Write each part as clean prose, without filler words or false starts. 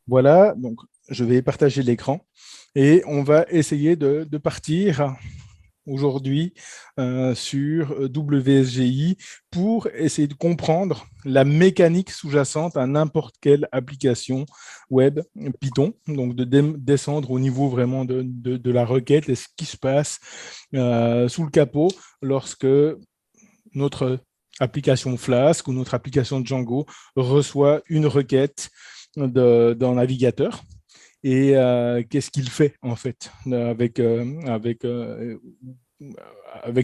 Voilà, donc je vais partager l'écran et on va essayer de partir aujourd'hui sur WSGI pour essayer de comprendre la mécanique sous-jacente à n'importe quelle application web Python, donc de descendre au niveau vraiment de la requête et ce qui se passe sous le capot lorsque notre application Flask ou notre application Django reçoit une requête d'un navigateur et qu'est-ce qu'il fait en fait avec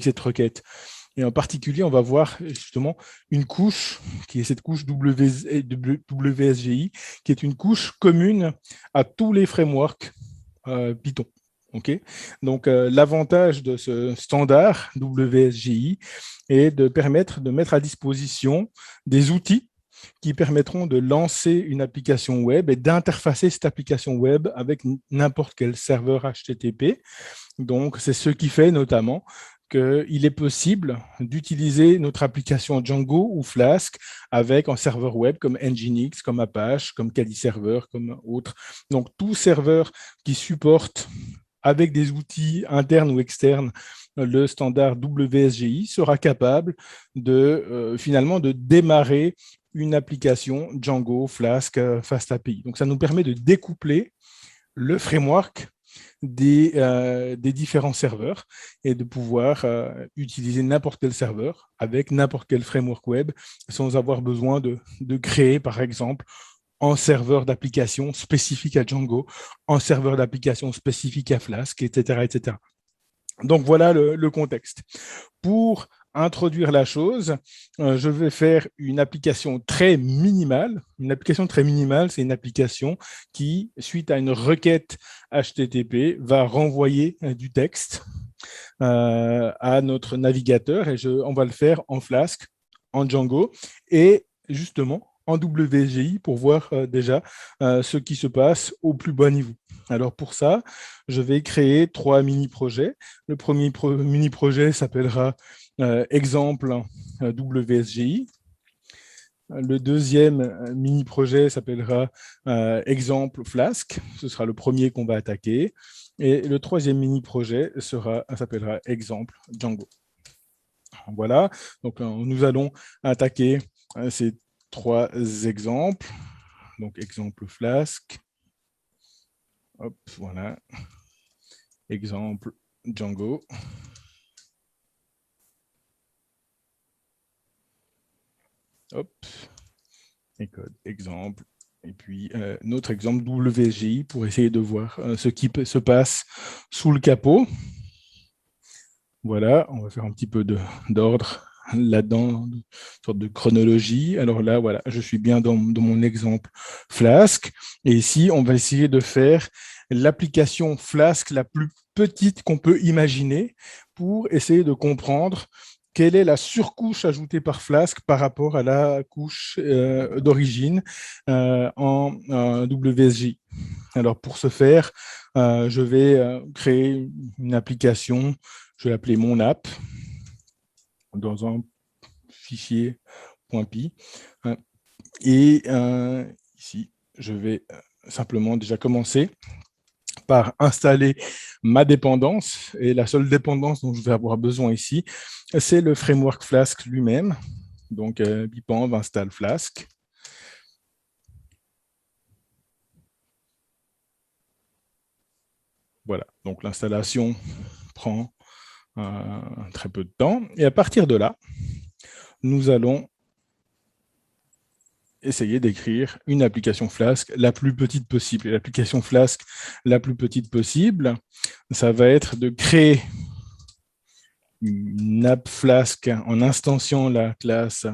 cette requête. Et en particulier, on va voir justement une couche qui est cette couche WSGI, qui est une couche commune à tous les frameworks Python. Okay, donc, l'avantage de ce standard WSGI est de permettre de mettre à disposition des outils qui permettront de lancer une application web et d'interfacer cette application web avec n'importe quel serveur HTTP. Donc, c'est ce qui fait notamment qu'il est possible d'utiliser notre application Django ou Flask avec un serveur web comme Nginx, comme Apache, comme Kali Server, comme autres. Donc, tout serveur qui supporte avec des outils internes ou externes le standard WSGI sera capable de finalement de démarrer une application Django, Flask, FastAPI. Donc, ça nous permet de découpler le framework des différents serveurs et de pouvoir utiliser n'importe quel serveur avec n'importe quel framework web sans avoir besoin de créer, par exemple, un serveur d'application spécifique à Django, un serveur d'application spécifique à Flask, etc., etc. Donc, voilà le contexte. Pour introduire la chose, je vais faire une application très minimale. Une application très minimale, c'est une application qui, suite à une requête HTTP, va renvoyer du texte à notre navigateur et on va le faire en Flask, en Django et justement en WSGI pour voir déjà ce qui se passe au plus bas niveau. Alors pour ça, je vais créer 3 mini-projets. Le premier mini-projet s'appellera exemple WSGI. Le deuxième mini-projet s'appellera exemple Flask. Ce sera le premier qu'on va attaquer. Et le troisième mini-projet s'appellera exemple Django. Voilà, donc nous allons attaquer ces 3 exemples. Donc exemple Flask. Hop, voilà. Exemple Django. Hop. Et code exemple. Et puis notre exemple WSGI pour essayer de voir ce qui se passe sous le capot. Voilà, on va faire un petit peu d'ordre là-dedans, une sorte de chronologie. Alors là, voilà, je suis bien dans mon exemple Flask. Et ici, on va essayer de faire l'application Flask la plus petite qu'on peut imaginer pour essayer de comprendre quelle est la surcouche ajoutée par Flask par rapport à la couche d'origine en WSJ. Alors pour ce faire, je vais créer une application, je vais l'appeler mon app dans un fichier .py. Et ici, je vais simplement déjà commencer par installer ma dépendance. Et la seule dépendance dont je vais avoir besoin ici, c'est le framework Flask lui-même. Donc, pipenv installe Flask. Voilà, donc l'installation prend très peu de temps. Et à partir de là, nous allons essayer d'écrire une application Flask la plus petite possible. Et l'application Flask la plus petite possible, ça va être de créer une app Flask en instanciant la classe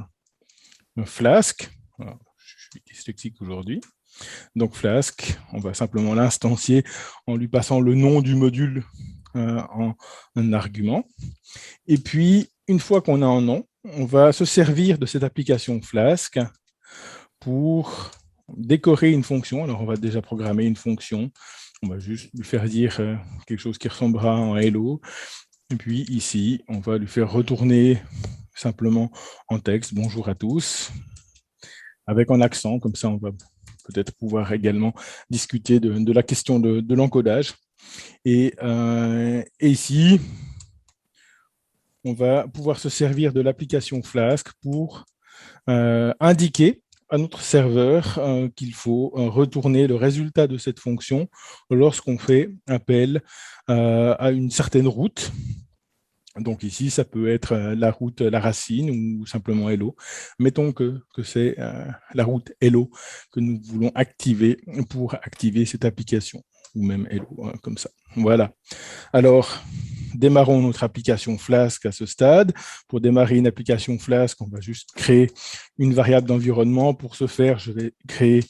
Flask. Alors, je suis dyslexique aujourd'hui. Donc Flask, on va simplement l'instancier en lui passant le nom du module en un argument. Et puis, une fois qu'on a un nom, on va se servir de cette application Flask pour décorer une fonction. Alors, on va déjà programmer une fonction. On va juste lui faire dire quelque chose qui ressemblera à un hello. Et puis ici, on va lui faire retourner simplement en texte « Bonjour à tous » avec un accent, comme ça on va peut-être pouvoir également discuter de la question de l'encodage. Et ici, on va pouvoir se servir de l'application Flask pour indiquer à notre serveur qu'il faut retourner le résultat de cette fonction lorsqu'on fait appel à une certaine route. Donc ici, ça peut être la route, la racine ou simplement hello. Mettons que c'est la route hello que nous voulons activer pour activer cette application, ou même hello, comme ça. Voilà. Alors, démarrons notre application Flask à ce stade. Pour démarrer une application Flask, on va juste créer une variable d'environnement. Pour ce faire, je vais créer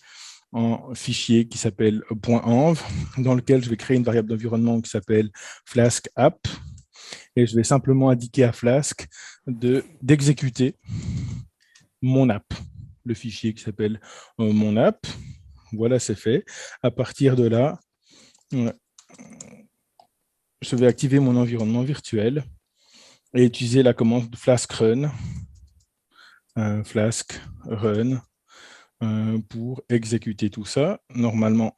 un fichier qui s'appelle .env, dans lequel je vais créer une variable d'environnement qui s'appelle Flask app. Et je vais simplement indiquer à Flask d'exécuter mon app, le fichier qui s'appelle mon app. Voilà, c'est fait. À partir de là, je vais activer mon environnement virtuel et utiliser la commande Flask run, Flask run, pour exécuter tout ça. Normalement,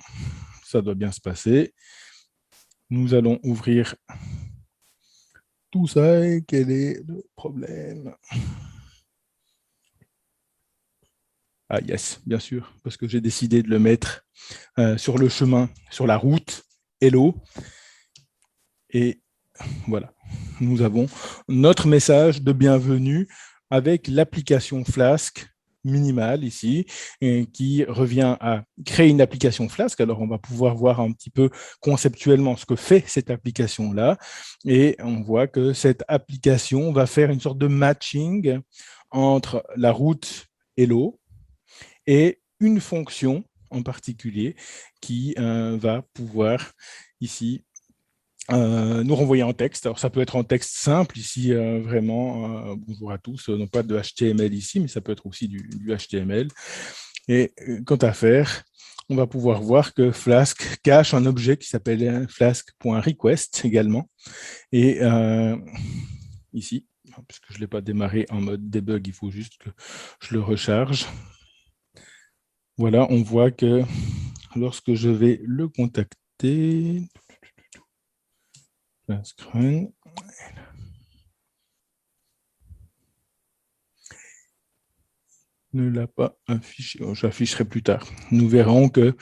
ça doit bien se passer. Nous allons ouvrir tout ça et quel est le problème? Ah yes, bien sûr, parce que j'ai décidé de le mettre sur le chemin, sur la route hello. Et voilà, nous avons notre message de bienvenue avec l'application Flask minimale ici, qui revient à créer une application Flask. Alors, on va pouvoir voir un petit peu conceptuellement ce que fait cette application-là. Et on voit que cette application va faire une sorte de matching entre la route hello et une fonction en particulier qui va pouvoir ici nous renvoyer en texte. Alors, ça peut être en texte simple ici, vraiment, bonjour à tous, non pas de HTML ici, mais ça peut être aussi du HTML. Et quant à faire, on va pouvoir voir que Flask cache un objet qui s'appelle flask.request également. Et ici, puisque je ne l'ai pas démarré en mode debug, il faut juste que je le recharge. Voilà, on voit que lorsque je vais le contacter, Flask run, ne l'a pas affiché. J'afficherai plus tard. Nous verrons que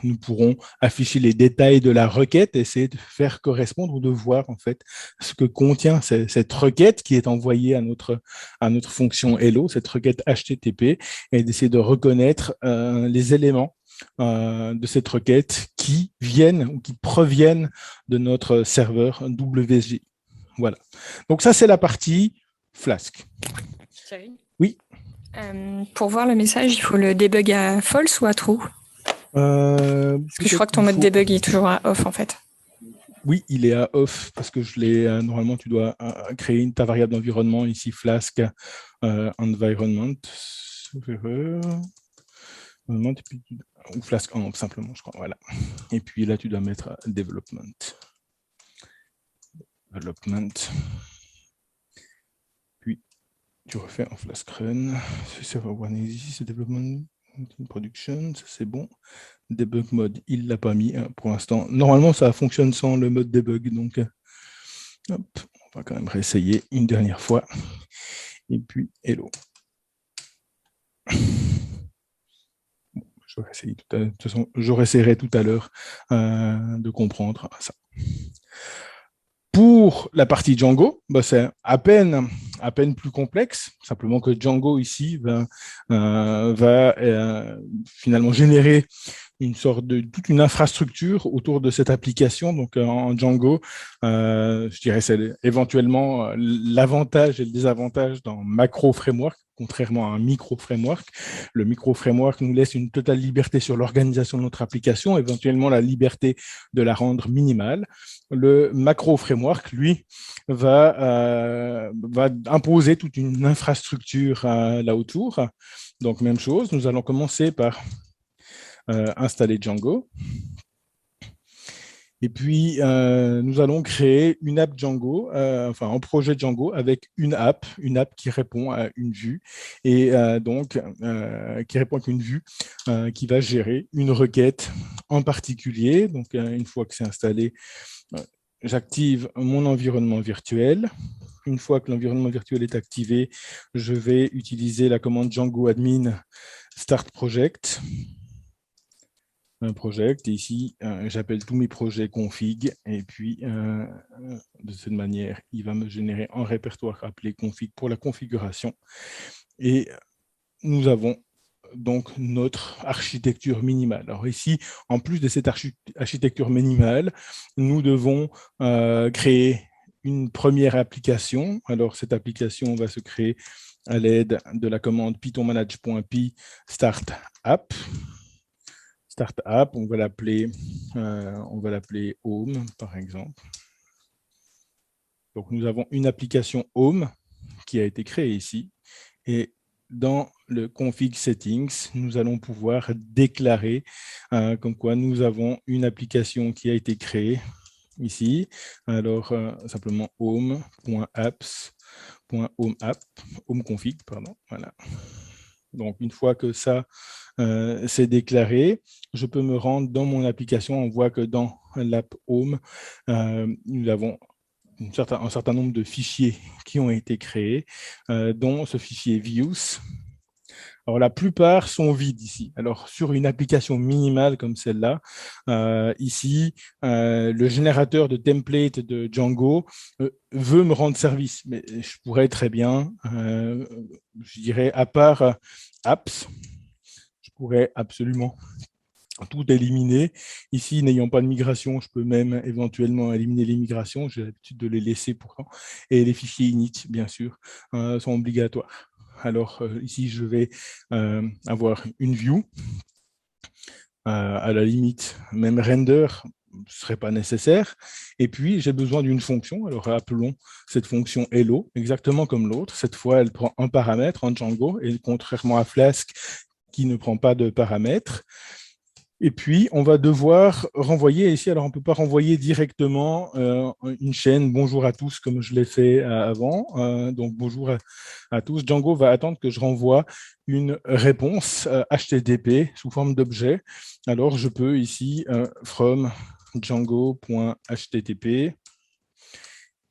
nous pourrons afficher les détails de la requête, essayer de faire correspondre ou de voir en fait ce que contient cette requête qui est envoyée à notre fonction hello, cette requête HTTP, et d'essayer de reconnaître les éléments de cette requête qui viennent ou qui proviennent de notre serveur WSGI. Voilà. Donc ça, c'est la partie Flask. Thierry ? Oui. Pour voir le message, il faut le debug à false ou à true ? Parce que je crois que ton mode debug est toujours à off en fait. Oui, il est à off parce que je l'ai. Normalement, tu dois créer ta variable d'environnement ici, Flask environment, ou Flask env simplement, je crois. Voilà. Et puis là, tu dois mettre development. Puis tu refais en Flask run. Server one easy, c'est development production, ça c'est bon. Debug mode, il ne l'a pas mis pour l'instant. Normalement, ça fonctionne sans le mode debug, donc hop, on va quand même réessayer une dernière fois. Et puis, hello. Bon, je vais essayer de toute façon, je réessayerai tout à l'heure de comprendre ça. Pour la partie Django, bah, c'est à peine plus complexe, simplement que Django ici va finalement générer une sorte de toute une infrastructure autour de cette application. Donc en Django, je dirais c'est éventuellement l'avantage et le désavantage d'un macro framework, contrairement à un micro framework. Le micro framework nous laisse une totale liberté sur l'organisation de notre application, éventuellement la liberté de la rendre minimale. Le macro framework, lui, va imposer toute une infrastructure là autour. Donc même chose, nous allons commencer par installer Django. Et puis, nous allons créer une app Django, enfin un projet Django avec une app qui répond à une vue et donc qui répond à une vue qui va gérer une requête en particulier. Donc, une fois que c'est installé, j'active mon environnement virtuel. Une fois que l'environnement virtuel est activé, je vais utiliser la commande Django admin start project. Un project, et ici, j'appelle tous mes projets config, et puis, de cette manière, il va me générer un répertoire appelé config pour la configuration. Et nous avons donc notre architecture minimale. Alors ici, en plus de cette architecture minimale, nous devons créer une première application. Alors, cette application va se créer à l'aide de la commande pythonmanage.py start app. Start app, on va l'appeler Home, par exemple. Donc, nous avons une application Home qui a été créée ici. Et dans le config settings, nous allons pouvoir déclarer comme quoi nous avons une application qui a été créée ici. Alors, simplement home.apps.homeconfig, pardon, voilà. Donc, une fois que ça c'est déclaré, je peux me rendre dans mon application. On voit que dans l'app Home, nous avons un certain nombre de fichiers qui ont été créés, dont ce fichier views. Alors, la plupart sont vides ici. Alors, sur une application minimale comme celle-là, ici, le générateur de template de Django veut me rendre service, mais je pourrais très bien, je dirais, à part apps, je pourrais absolument tout éliminer. Ici, n'ayant pas de migration, je peux même éventuellement éliminer les migrations. J'ai l'habitude de les laisser pourtant. Et les fichiers init, bien sûr, sont obligatoires. Alors, ici, je vais avoir une view. À la limite, même render ne serait pas nécessaire. Et puis, j'ai besoin d'une fonction. Alors, appelons cette fonction hello, exactement comme l'autre. Cette fois, elle prend un paramètre en Django, et contrairement à Flask, qui ne prend pas de paramètres. Et puis, on va devoir renvoyer ici. Alors, on ne peut pas renvoyer directement une chaîne « Bonjour à tous » comme je l'ai fait avant. Donc, bonjour à tous. Django va attendre que je renvoie une réponse HTTP sous forme d'objet. Alors, je peux ici, from django.http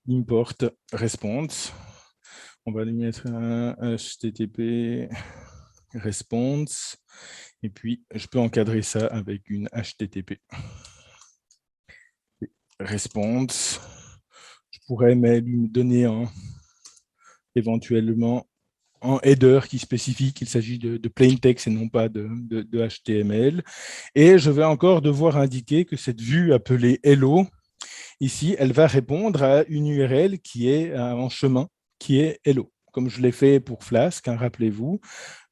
import response. On va lui mettre un HTTP response. Et puis, je peux encadrer ça avec une HTTP. Response. Je pourrais lui donner éventuellement un header qui spécifie qu'il s'agit de plain text et non pas de HTML. Et je vais encore devoir indiquer que cette vue appelée hello, ici, elle va répondre à une URL qui est en chemin, qui est hello. Comme je l'ai fait pour Flask, hein, rappelez-vous,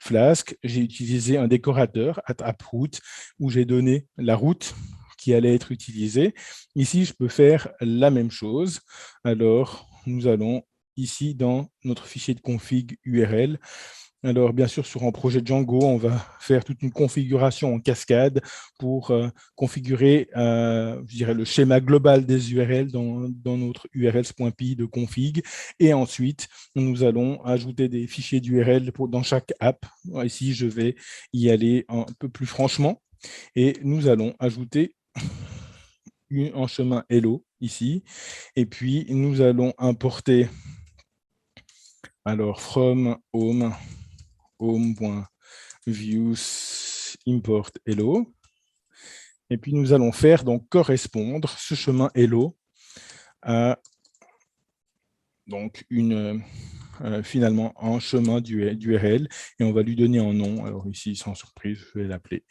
Flask, j'ai utilisé un décorateur, @route, où j'ai donné la route qui allait être utilisée. Ici, je peux faire la même chose. Alors, nous allons ici dans notre fichier de config URL. Alors, bien sûr, sur un projet Django, on va faire toute une configuration en cascade pour configurer, je dirais, le schéma global des URL dans notre urls.py de config. Et ensuite, nous allons ajouter des fichiers d'URL dans chaque app. Ici, je vais y aller un peu plus franchement. Et nous allons ajouter un chemin hello ici. Et puis, nous allons importer alors from home.views import hello. Et puis, nous allons faire donc correspondre ce chemin hello à donc finalement un chemin d'URL et on va lui donner un nom. Alors ici, sans surprise, je vais l'appeler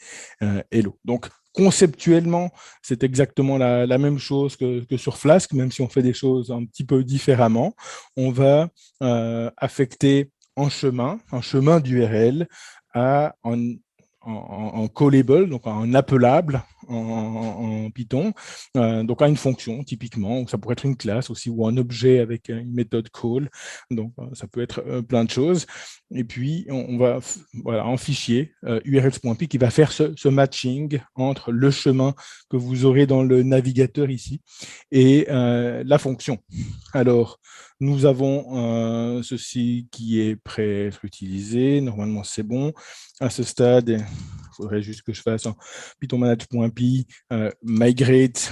hello. Donc, conceptuellement, c'est exactement la même chose que sur Flask, même si on fait des choses un petit peu différemment. On va affecter un chemin d'URL à un callable, donc un appelable en Python, donc à une fonction typiquement, ça pourrait être une classe aussi ou un objet avec une méthode call, donc ça peut être plein de choses. Et puis on va en fichier urls.py qui va faire ce matching entre le chemin que vous aurez dans le navigateur ici et la fonction. Alors, nous avons ceci qui est prêt à être utilisé. Normalement, c'est bon. À ce stade, il faudrait juste que je fasse un Python manage.py migrate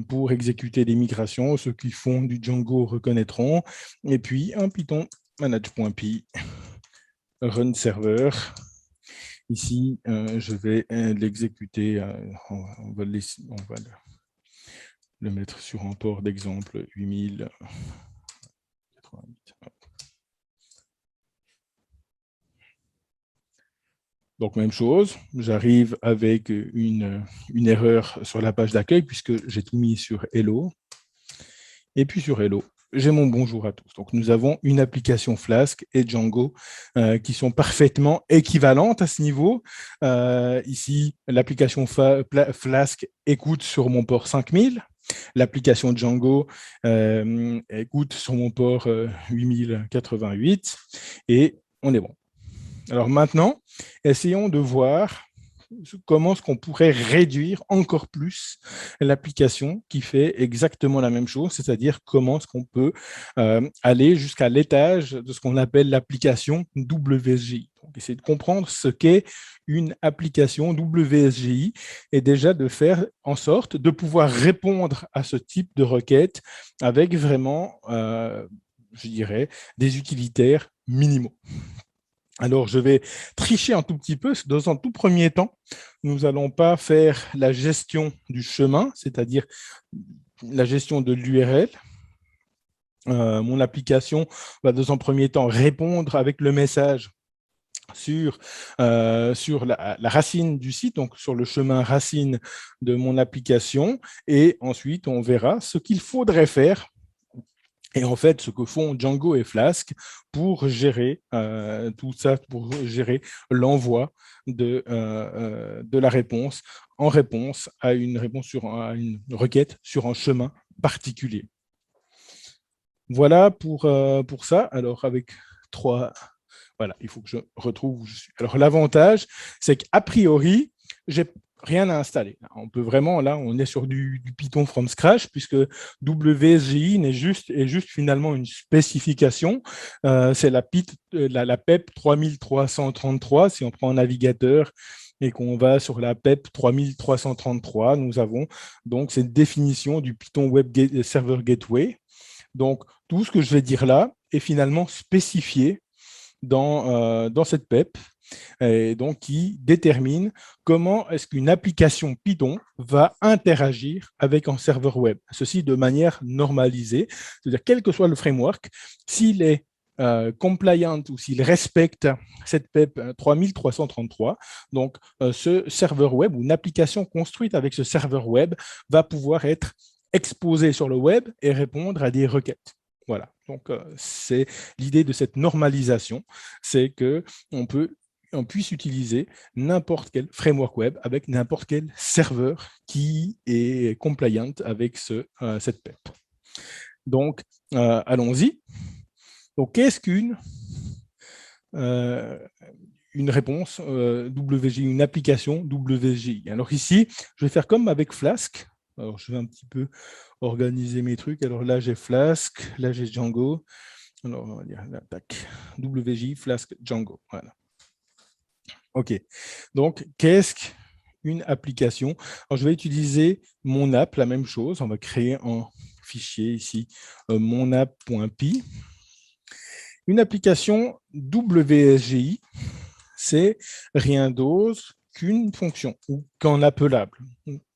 pour exécuter des migrations. Ceux qui font du Django reconnaîtront. Et puis, un Python manage.py run server. Ici, je vais l'exécuter. On va le mettre sur un port d'exemple 8088. Donc, même chose, j'arrive avec une erreur sur la page d'accueil puisque j'ai tout mis sur Hello. Et puis sur Hello, j'ai mon bonjour à tous. Donc, nous avons une application Flask et Django qui sont parfaitement équivalentes à ce niveau. Ici, l'application Flask écoute sur mon port 5000. L'application Django écoute sur mon port 8088 et on est bon. Alors maintenant, essayons de voir comment est-ce qu'on pourrait réduire encore plus l'application qui fait exactement la même chose, c'est-à-dire comment est-ce qu'on peut aller jusqu'à l'étage de ce qu'on appelle l'application WSGI. Donc, essayer de comprendre ce qu'est une application WSGI et déjà de faire en sorte de pouvoir répondre à ce type de requête avec vraiment, je dirais, des utilitaires minimaux. Alors, je vais tricher un tout petit peu. Dans un tout premier temps, nous n'allons pas faire la gestion du chemin, c'est-à-dire la gestion de l'URL. Mon application va dans un premier temps répondre avec le message sur la racine du site, donc sur le chemin racine de mon application. Et ensuite, on verra ce qu'il faudrait faire. Et en fait, ce que font Django et Flask pour gérer tout ça, pour gérer l'envoi de la réponse en réponse à une requête sur un chemin particulier. Voilà pour ça. Alors, avec trois... Voilà, il faut que je retrouve où je suis. Alors, l'avantage, c'est qu'a priori, j'ai rien à installer. On peut vraiment, là, on est sur du Python from scratch, puisque WSGI est juste finalement une spécification. C'est la PEP 3333. Si on prend un navigateur et qu'on va sur la PEP 3333, nous avons donc cette définition du Python Web Server Gateway. Donc, tout ce que je vais dire là est finalement spécifié dans cette PEP, et donc qui détermine comment est-ce qu'une application Python va interagir avec un serveur web. Ceci de manière normalisée, c'est-à-dire quel que soit le framework, s'il est compliant ou s'il respecte cette PEP 3333, donc ce serveur web ou une application construite avec ce serveur web va pouvoir être exposée sur le web et répondre à des requêtes. Voilà, donc c'est l'idée de cette normalisation, c'est qu'on puisse utiliser n'importe quel framework web avec n'importe quel serveur qui est compliant avec cette PEP. Donc, allons-y. Donc, qu'est-ce qu'une réponse WSGI, une application WSGI? Alors ici, je vais faire comme avec Flask. Alors, je vais un petit peu organiser mes trucs. Alors là, j'ai Flask, là, j'ai Django. Alors, on va dire, là, tac, WSGI, Flask, Django. Voilà. OK. Donc, qu'est-ce qu'une application? Alors, je vais utiliser mon app, la même chose. On va créer un fichier ici, monapp.py. Une application WSGI, c'est rien d'autre qu'une fonction ou qu'un appelable,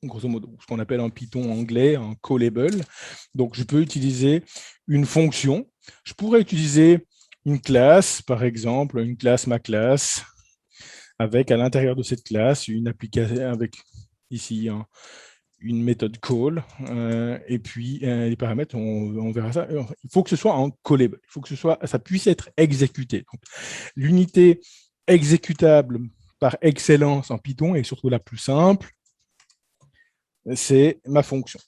grosso modo, ce qu'on appelle en Python anglais un callable. Donc, je peux utiliser une fonction. Je pourrais utiliser une classe, par exemple, une classe ma classe, avec à l'intérieur de cette classe une application avec ici une méthode call, et puis les paramètres, on verra ça. Il faut que ce soit en callable, il faut que ça puisse être exécuté. L'unité exécutable par excellence en Python est surtout la plus simple, c'est ma fonction.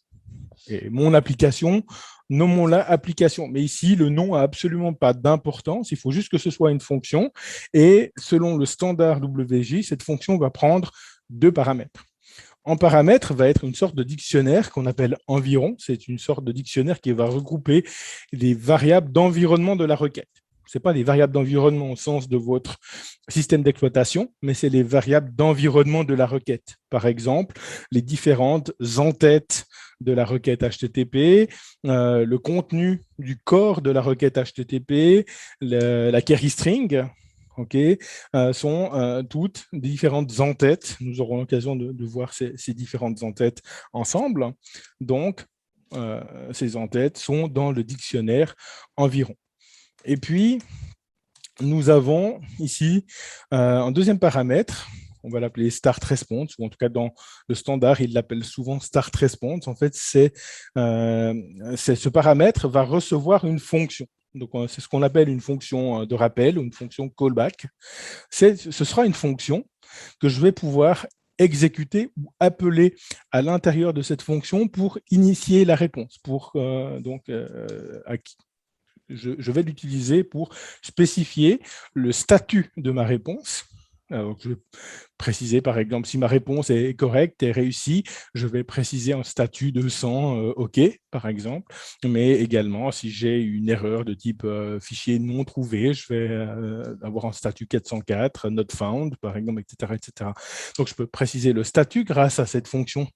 Et mon application, nommons-la application. Mais ici, le nom n'a absolument pas d'importance. Il faut juste que ce soit une fonction. Et selon le standard WJ, cette fonction va prendre 2 paramètres. En paramètre va être une sorte de dictionnaire qu'on appelle environ. C'est une sorte de dictionnaire qui va regrouper les variables d'environnement de la requête. Ce n'est pas les variables d'environnement au sens de votre système d'exploitation, mais c'est les variables d'environnement de la requête. Par exemple, les différentes entêtes de la requête HTTP, le contenu du corps de la requête HTTP, la query string, sont toutes différentes entêtes. Nous aurons l'occasion de voir ces différentes entêtes ensemble. Donc, ces entêtes sont dans le dictionnaire environ. Et puis, nous avons ici un deuxième paramètre, on va l'appeler start response, ou en tout cas dans le standard, il l'appelle souvent start response. En fait, ce paramètre va recevoir une fonction. Donc, c'est ce qu'on appelle une fonction de rappel ou une fonction callback. Ce sera une fonction que je vais pouvoir exécuter ou appeler à l'intérieur de cette fonction pour initier la réponse, je vais l'utiliser pour spécifier le statut de ma réponse. Alors, je vais préciser, par exemple, si ma réponse est correcte et réussie, je vais préciser un statut 200 OK, par exemple. Mais également, si j'ai une erreur de type fichier non trouvé, je vais avoir un statut 404, not found, par exemple, etc., etc. Donc, je peux préciser le statut grâce à cette fonction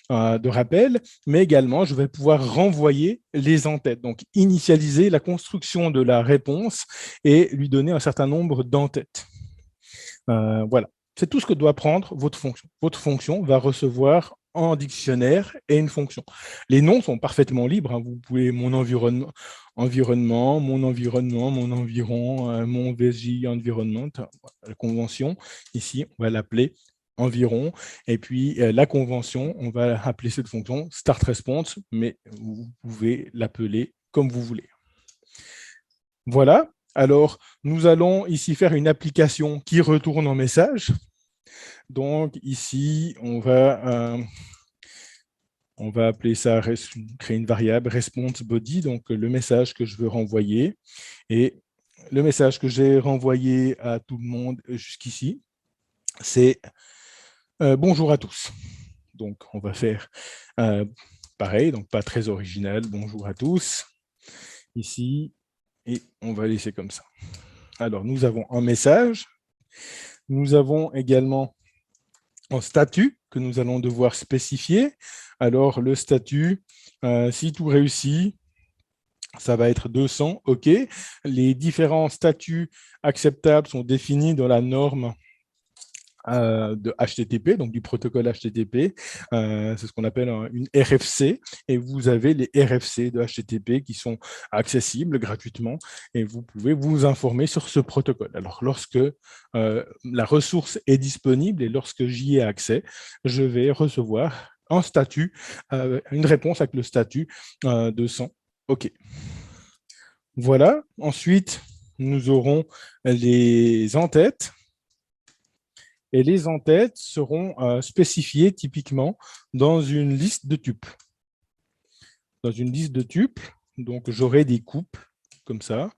de rappel, mais également, je vais pouvoir renvoyer les entêtes, donc initialiser la construction de la réponse et lui donner un certain nombre d'entêtes. Voilà, c'est tout ce que doit prendre votre fonction. Votre fonction va recevoir un dictionnaire et une fonction. Les noms sont parfaitement libres. Hein. Vous pouvez mon environnement, mon environnement, mon environ, mon VSJ environment, la convention. Ici, on va l'appeler environ. Et puis, la convention, on va appeler cette fonction start response, mais vous pouvez l'appeler comme vous voulez. Voilà. Alors, nous allons ici faire une application qui retourne un message. Donc, ici, on va appeler ça, créer une variable response body, donc le message que je veux renvoyer. Et le message que j'ai renvoyé à tout le monde jusqu'ici, c'est bonjour à tous. Donc, on va faire pareil, donc pas très original, bonjour à tous. Ici, et on va laisser comme ça. Alors, nous avons un message. Nous avons également un statut que nous allons devoir spécifier. Alors, le statut, si tout réussit, ça va être 200, OK. Les différents statuts acceptables sont définis dans la norme de HTTP, donc du protocole HTTP. C'est ce qu'on appelle une RFC. Et vous avez les RFC de HTTP qui sont accessibles gratuitement et vous pouvez vous informer sur ce protocole. Alors, lorsque la ressource est disponible et lorsque j'y ai accès, je vais recevoir un statut, une réponse avec le statut 200. OK. Voilà. Ensuite, nous aurons les entêtes. Et les entêtes seront spécifiées typiquement dans une liste de tuples. Dans une liste de tuples, donc j'aurai des couples comme ça,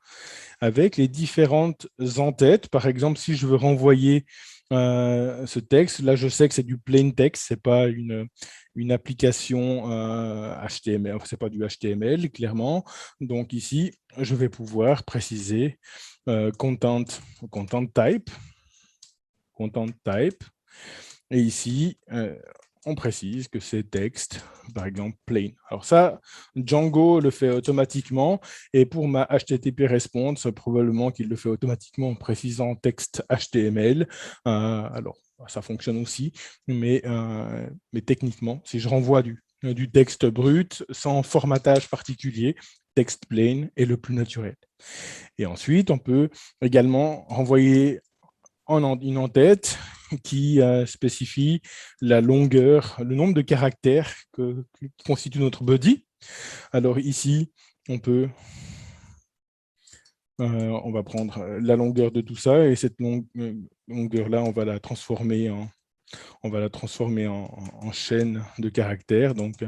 avec les différentes entêtes. Par exemple, si je veux renvoyer ce texte, là je sais que c'est du plain text, ce n'est pas une application HTML, enfin, ce n'est pas du HTML, clairement. Donc ici, je vais pouvoir préciser content type. Content type. Et ici, on précise que c'est texte, par exemple, plain. Alors ça, Django le fait automatiquement. Et pour ma HTTP response, probablement qu'il le fait automatiquement en précisant texte HTML. Alors, ça fonctionne aussi. Mais techniquement, si je renvoie du texte brut, sans formatage particulier, texte plain est le plus naturel. Et ensuite, on peut également renvoyer une entête qui spécifie la longueur, le nombre de caractères qui constitue notre body. Alors ici, on va prendre la longueur de tout ça et cette longueur-là, on va la transformer On va la transformer en chaîne de caractères. Donc,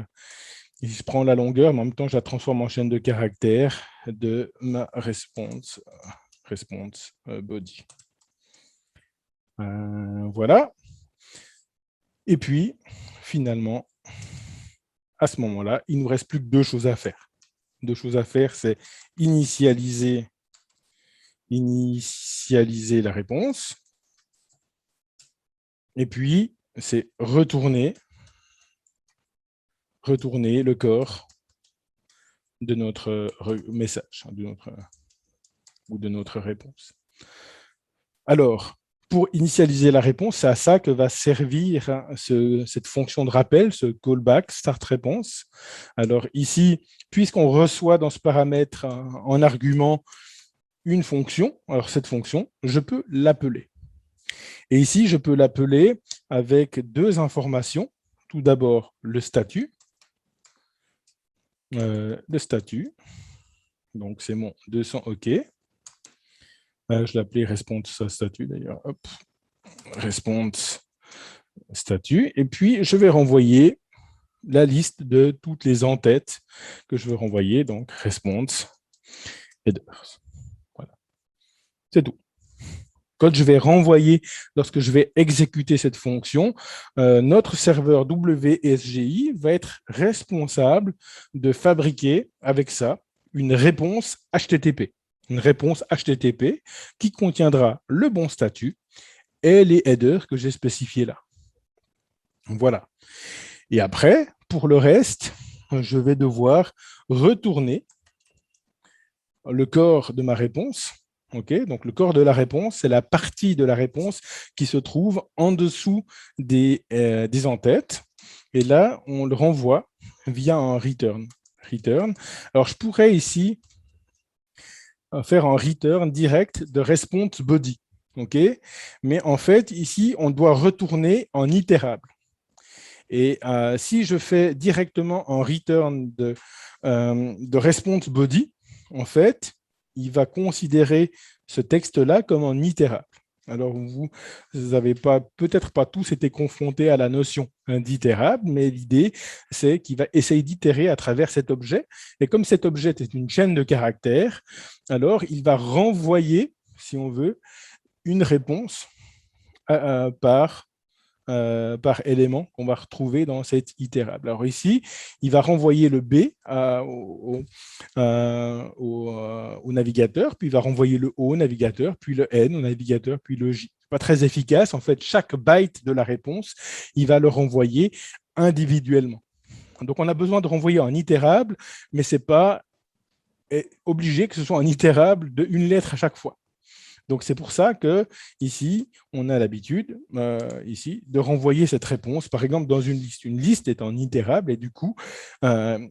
je prends la longueur, mais en même temps, je la transforme en chaîne de caractères de ma response body. Voilà. Et puis, finalement, à ce moment-là, il ne nous reste plus que deux choses à faire. Deux choses à faire, c'est initialiser la réponse. Et puis, c'est retourner le corps de notre message, de notre réponse. Alors, pour initialiser la réponse, c'est à ça que va servir cette fonction de rappel, ce callback start réponse. Alors ici, puisqu'on reçoit dans ce paramètre en argument une fonction, alors cette fonction, je peux l'appeler. Et ici, je peux l'appeler avec deux informations. Tout d'abord, le statut. Donc c'est mon 200 OK. Je l'appelais response statut d'ailleurs. Response statut. Et puis, je vais renvoyer la liste de toutes les entêtes que je veux renvoyer. Donc, response headers. Voilà. C'est tout. Quand je vais renvoyer, lorsque je vais exécuter cette fonction, notre serveur WSGI va être responsable de fabriquer avec ça une réponse HTTP. Une réponse HTTP qui contiendra le bon statut et les headers que j'ai spécifiés là. Voilà. Et après, pour le reste, je vais devoir retourner le corps de ma réponse. Okay, donc, le corps de la réponse, c'est la partie de la réponse qui se trouve en dessous des entêtes. Et là, on le renvoie via un return. Alors, je pourrais ici faire un return direct de response body. Okay, mais en fait, ici, on doit retourner en itérable. Et si je fais directement un return de response body, en fait, il va considérer ce texte-là comme un itérable. Alors, vous n'avez peut-être pas tous été confrontés à la notion d'itérable, mais l'idée, c'est qu'il va essayer d'itérer à travers cet objet. Et comme cet objet est une chaîne de caractères, alors il va renvoyer, si on veut, une réponse par élément qu'on va retrouver dans cette itérable. Alors ici, il va renvoyer le B au navigateur, puis il va renvoyer le O au navigateur, puis le N au navigateur, puis le J. Pas très efficace. En fait, chaque byte de la réponse, il va le renvoyer individuellement. Donc, on a besoin de renvoyer en itérable, mais ce n'est pas obligé que ce soit en itérable d'une lettre à chaque fois. Donc, c'est pour ça que ici, on a l'habitude ici de renvoyer cette réponse, par exemple, dans une liste. Une liste est en itérable et du coup,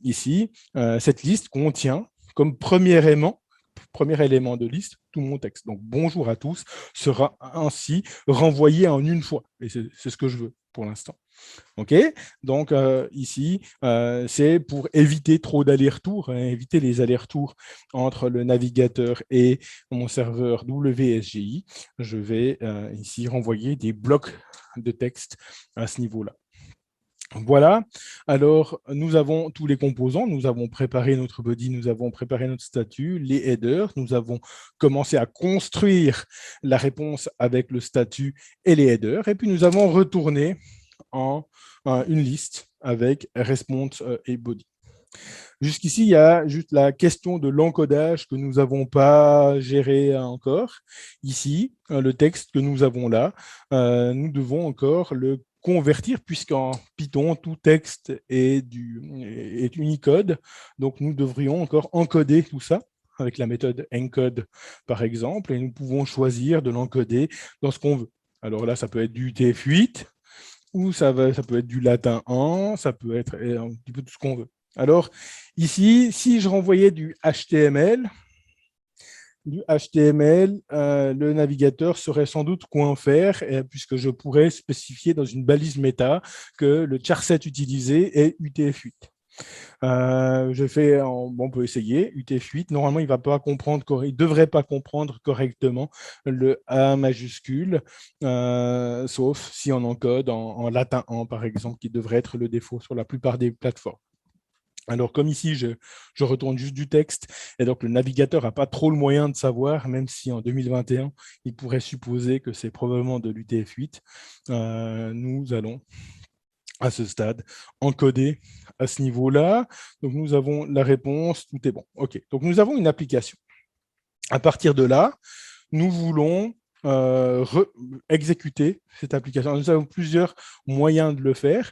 ici, cette liste contient comme premier élément de liste tout mon texte. Donc, bonjour à tous sera ainsi renvoyé en une fois. Et c'est ce que je veux pour l'instant. OK, donc ici, c'est pour éviter trop d'allers-retours, éviter les allers-retours entre le navigateur et mon serveur WSGI. Je vais ici renvoyer des blocs de texte à ce niveau-là. Voilà, alors nous avons tous les composants, nous avons préparé notre body, nous avons préparé notre statut, les headers, nous avons commencé à construire la réponse avec le statut et les headers, et puis nous avons retourné en une liste avec response et body. Jusqu'ici, il y a juste la question de l'encodage que nous n'avons pas géré encore. Ici, le texte que nous avons là, nous devons encore le convertir, puisqu'en Python, tout texte est Unicode. Donc, nous devrions encore encoder tout ça avec la méthode encode, par exemple, et nous pouvons choisir de l'encoder dans ce qu'on veut. Alors là, ça peut être du UTF-8, ou ça peut être du latin 1, ça peut être un petit peu tout ce qu'on veut. Alors, ici, si je renvoyais du HTML, le navigateur saurait sans doute quoi en faire, puisque je pourrais spécifier dans une balise méta que le charset utilisé est UTF-8. On peut essayer, UTF-8. Normalement, il ne devrait pas comprendre correctement le A majuscule, sauf si on encode en latin 1, par exemple, qui devrait être le défaut sur la plupart des plateformes. Alors, comme ici, je retourne juste du texte, et donc le navigateur n'a pas trop le moyen de savoir, même si en 2021, il pourrait supposer que c'est probablement de l'UTF-8. Nous allons, à ce stade, encoder à ce niveau-là. Donc, nous avons la réponse, tout est bon. OK, donc nous avons une application. À partir de là, nous voulons exécuter cette application. Nous avons plusieurs moyens de le faire.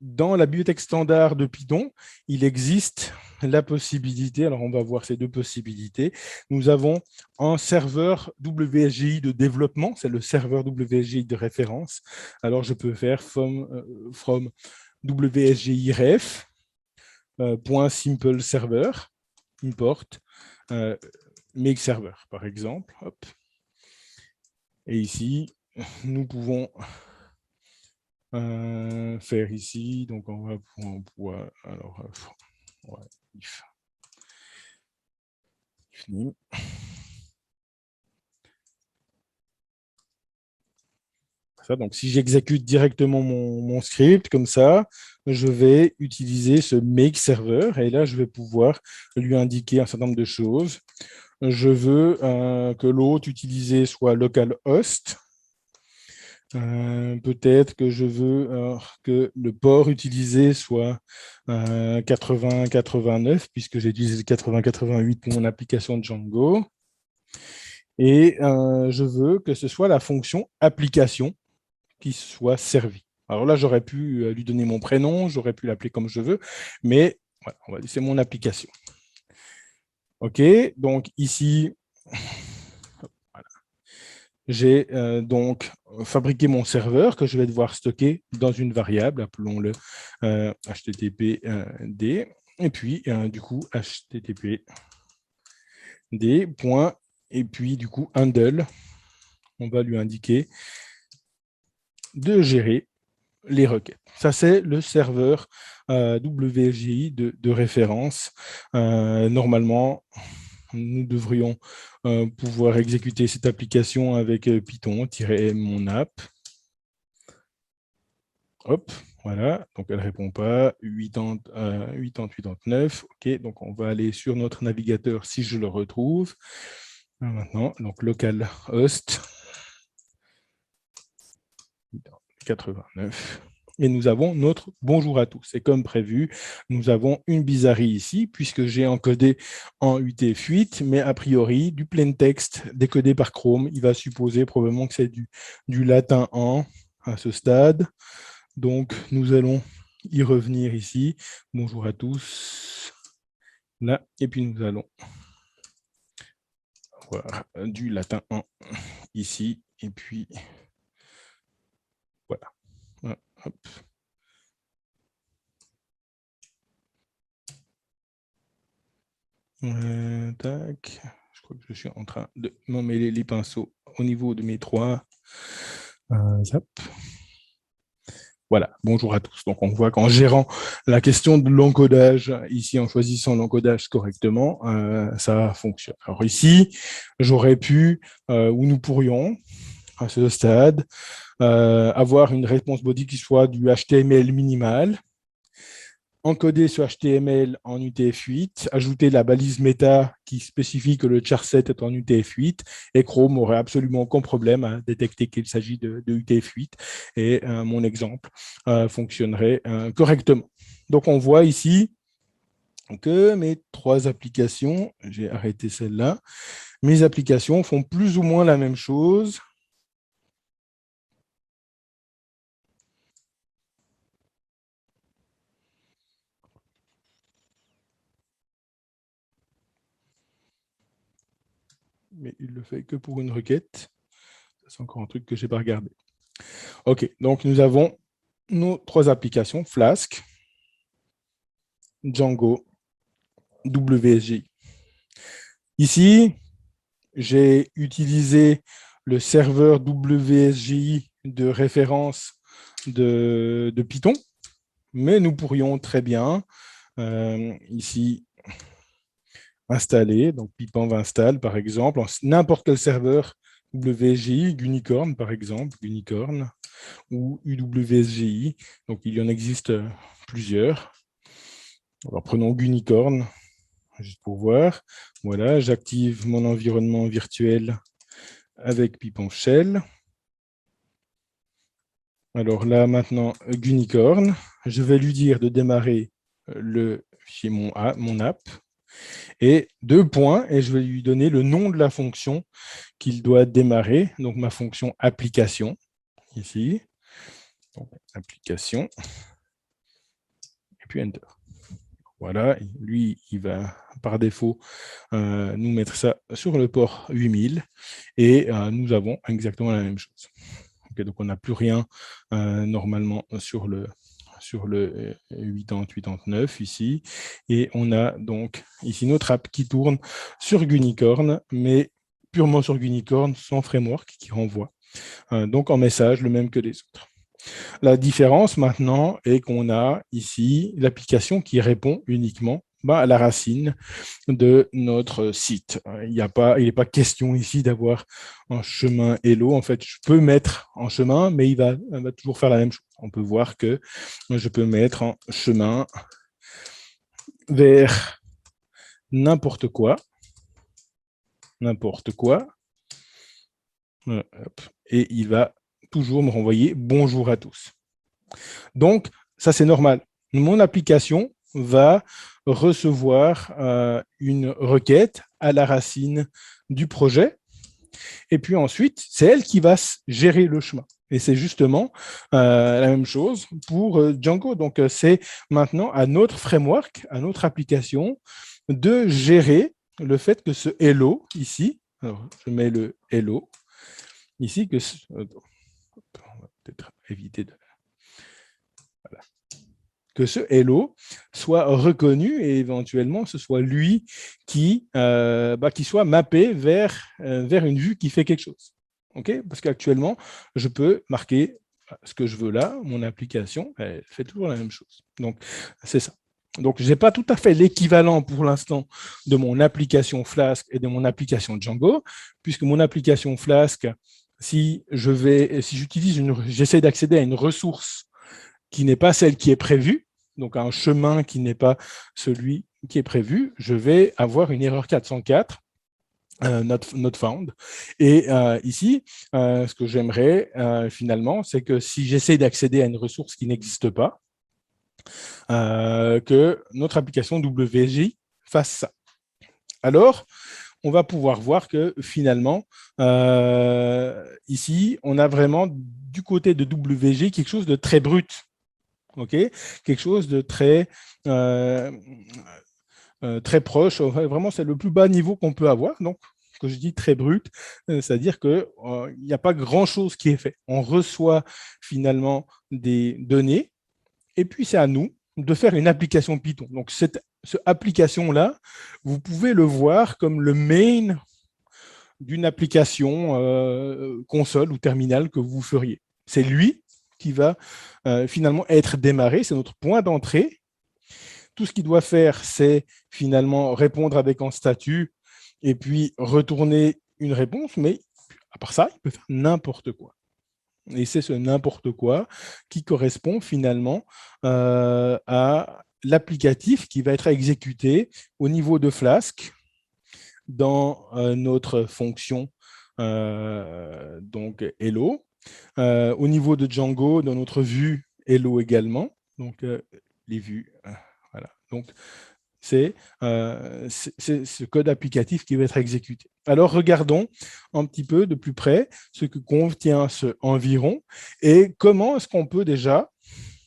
Dans la bibliothèque standard de Python, il existe la possibilité, alors on va voir ces deux possibilités. Nous avons un serveur WSGI de développement, c'est le serveur WSGI de référence. Alors je peux faire from WSGI ref .simple server import make server par exemple. Hop. Et ici, nous pouvons faire ici, donc on va pouvoir alors ouais, if new. Ça, donc si j'exécute directement mon script comme ça, je vais utiliser ce make server et là je vais pouvoir lui indiquer un certain nombre de choses. Je veux que l'hôte utilisé soit localhost. Peut-être que je veux que le port utilisé soit 80-89, puisque j'ai utilisé 80-88 pour mon application Django. Et je veux que ce soit la fonction application qui soit servie. Alors là, j'aurais pu lui donner mon prénom, j'aurais pu l'appeler comme je veux, mais voilà, c'est mon application. OK, donc ici, j'ai donc fabriqué mon serveur que je vais devoir stocker dans une variable, appelons-le httpd, et puis du coup httpd, et puis du coup handle, on va lui indiquer de gérer les requêtes. Ça, c'est le serveur WSGI de référence. Normalement, nous devrions pouvoir exécuter cette application avec Python-mon app. Hop, voilà, donc elle ne répond pas, 80-89, ok, donc on va aller sur notre navigateur si je le retrouve. Maintenant, donc localhost 89. Et nous avons notre bonjour à tous. Et comme prévu, nous avons une bizarrerie ici, puisque j'ai encodé en UTF-8, mais a priori, du plain text décodé par Chrome, il va supposer probablement que c'est du latin 1 à ce stade. Donc, nous allons y revenir ici. Bonjour à tous. Là, et puis nous allons voir du latin 1 ici, et puis voilà. Hop. Tac. Je crois que je suis en train de m'emmêler les pinceaux au niveau de mes trois. Zap. Voilà, bonjour à tous. Donc, on voit qu'en gérant la question de l'encodage, ici, en choisissant l'encodage correctement, ça fonctionne. Alors ici, j'aurais pu, ou nous pourrions, à ce stade, avoir une réponse body qui soit du HTML minimal, encoder ce HTML en UTF-8, ajouter la balise méta qui spécifie que le charset est en UTF-8, et Chrome aurait absolument aucun problème à détecter qu'il s'agit de UTF-8, et mon exemple fonctionnerait correctement. Donc on voit ici que mes trois applications, j'ai arrêté celle-là, mes applications font plus ou moins la même chose. Mais il le fait que pour une requête. C'est encore un truc que je n'ai pas regardé. OK, donc nous avons nos trois applications, Flask, Django, WSGI. Ici, j'ai utilisé le serveur WSGI de référence de Python. mais nous pourrions très bien ici installer, donc pipenv install par exemple, n'importe quel serveur WSGI, Gunicorn par exemple, Gunicorn, ou UWSGI, donc il y en existe plusieurs. Alors prenons Gunicorn, juste pour voir. Voilà, j'active mon environnement virtuel avec pipenv shell. Alors là, maintenant, Gunicorn, je vais lui dire de démarrer le fichier mon app, et 2 points, et je vais lui donner le nom de la fonction qu'il doit démarrer, donc ma fonction application, ici, donc, application, et puis Enter. Voilà, lui, il va par défaut nous mettre ça sur le port 8000, et nous avons exactement la même chose. Okay, donc on n'a plus rien normalement sur le 80-89 ici, et on a donc ici notre app qui tourne sur Gunicorn, mais purement sur Gunicorn, sans framework, qui renvoie donc en message le même que les autres. La différence maintenant est qu'on a ici l'application qui répond uniquement à la racine de notre site. Il n'est pas question ici d'avoir un chemin hello. En fait, je peux mettre en chemin, mais il va toujours faire la même chose. On peut voir que je peux mettre en chemin vers n'importe quoi, et il va toujours me renvoyer bonjour à tous. Donc, ça c'est normal. Mon application va recevoir une requête à la racine du projet, et puis ensuite, c'est elle qui va gérer le chemin. Et c'est justement la même chose pour Django. Donc, c'est maintenant à notre framework, à notre application, de gérer le fait que ce hello ici, alors je mets le hello ici, on va peut-être éviter de... Voilà. Que ce hello soit reconnu et éventuellement ce soit lui qui soit mappé vers une vue qui fait quelque chose. Okay, parce qu'actuellement, je peux marquer ce que je veux là, mon application, elle fait toujours la même chose. Donc, c'est ça. Donc, je n'ai pas tout à fait l'équivalent pour l'instant de mon application Flask et de mon application Django, puisque mon application Flask, si j'essaie d'accéder à une ressource qui n'est pas celle qui est prévue, donc un chemin qui n'est pas celui qui est prévu, je vais avoir une erreur 404, not found. Et ici, ce que j'aimerais finalement, c'est que si j'essaie d'accéder à une ressource qui n'existe pas, que notre application WSGI fasse ça. Alors, on va pouvoir voir que finalement, ici, on a vraiment du côté de WSGI quelque chose de très brut. Okay, quelque chose de très proche. Vraiment, c'est le plus bas niveau qu'on peut avoir. Donc, que je dis très brut, c'est-à-dire qu'il n'y a pas grand-chose qui est fait. On reçoit finalement des données, et puis c'est à nous de faire une application Python. Donc, cette application-là, vous pouvez le voir comme le main d'une application console ou terminal que vous feriez. C'est lui qui va finalement être démarré, c'est notre point d'entrée. Tout ce qu'il doit faire, c'est finalement répondre avec un statut et puis retourner une réponse, mais à part ça, il peut faire n'importe quoi. Et c'est ce n'importe quoi qui correspond finalement à l'applicatif qui va être exécuté au niveau de Flask dans notre fonction donc hello. Au niveau de Django, dans notre vue hello également, donc les vues, voilà. Donc c'est ce code applicatif qui va être exécuté. Alors regardons un petit peu de plus près ce que contient ce environ et comment est-ce qu'on peut déjà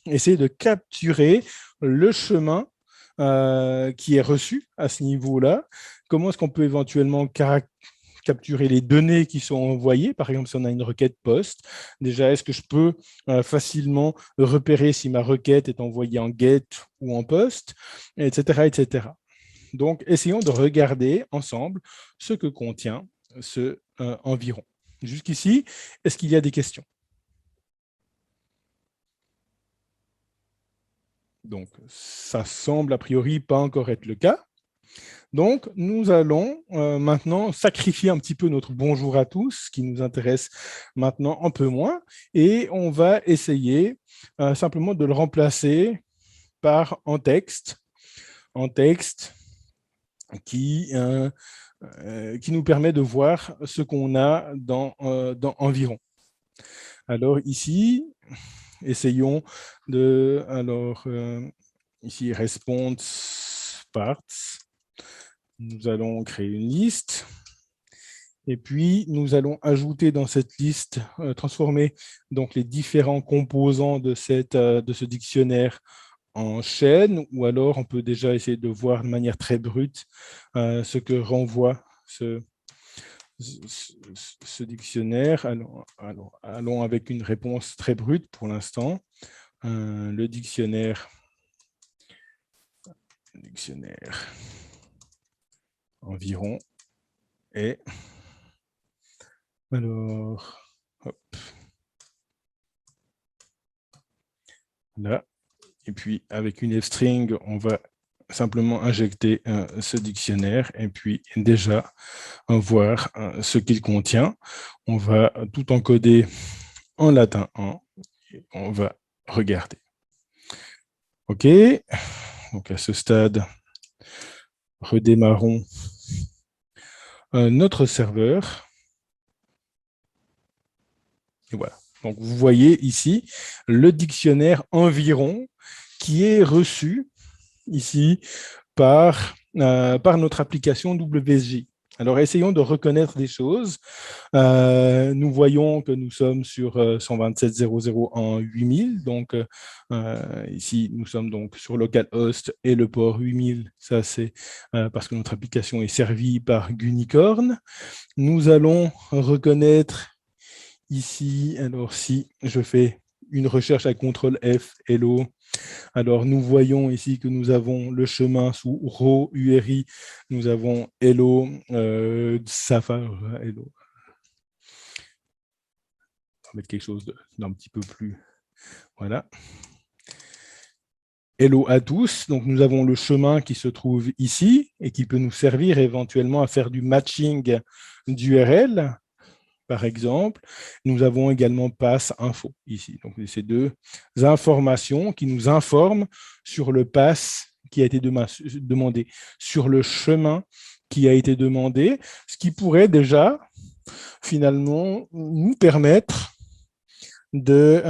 essayer de capturer le chemin qui est reçu à ce niveau-là. Comment est-ce qu'on peut éventuellement capturer les données qui sont envoyées. Par exemple, si on a une requête post, déjà, est-ce que je peux facilement repérer si ma requête est envoyée en get ou en post, etc., etc. Donc, essayons de regarder ensemble ce que contient ce environ. Jusqu'ici, est-ce qu'il y a des questions? Donc, ça semble a priori pas encore être le cas. Donc, nous allons maintenant sacrifier un petit peu notre bonjour à tous, qui nous intéresse maintenant un peu moins, et on va essayer simplement de le remplacer par un texte qui nous permet de voir ce qu'on a dans Environ. Alors ici, essayons de... Alors, ici, response parts. Nous allons créer une liste. Et puis, nous allons ajouter dans cette liste, transformer donc les différents composants de ce dictionnaire en chaîne, ou alors on peut déjà essayer de voir de manière très brute ce que renvoie ce dictionnaire. Allons avec une réponse très brute pour l'instant. Le dictionnaire environ est... Alors, hop. Là. Et puis, avec une f-string, on va simplement injecter ce dictionnaire et puis déjà voir ce qu'il contient. On va tout encoder en latin 1 et on va regarder. OK. Donc, à ce stade, redémarrons notre serveur. Et voilà. Donc, vous voyez ici le dictionnaire environ qui est reçu ici par notre application WSJ. Alors, essayons de reconnaître des choses. Nous voyons que nous sommes sur 127.0.0.1.8000. Donc, ici, nous sommes donc sur localhost et le port 8000. Ça, c'est parce que notre application est servie par Gunicorn. Nous allons reconnaître ici, alors si je fais une recherche avec CTRL F, hello, alors nous voyons ici que nous avons le chemin sous row URI, nous avons hello, Safari, hello. On va mettre quelque chose d'un petit peu plus, voilà. Hello à tous, donc nous avons le chemin qui se trouve ici et qui peut nous servir éventuellement à faire du matching d'URL. Par exemple, nous avons également pass info ici. Donc, ces deux informations qui nous informent sur le pass qui a été demandé, sur le chemin qui a été demandé, ce qui pourrait déjà finalement nous permettre de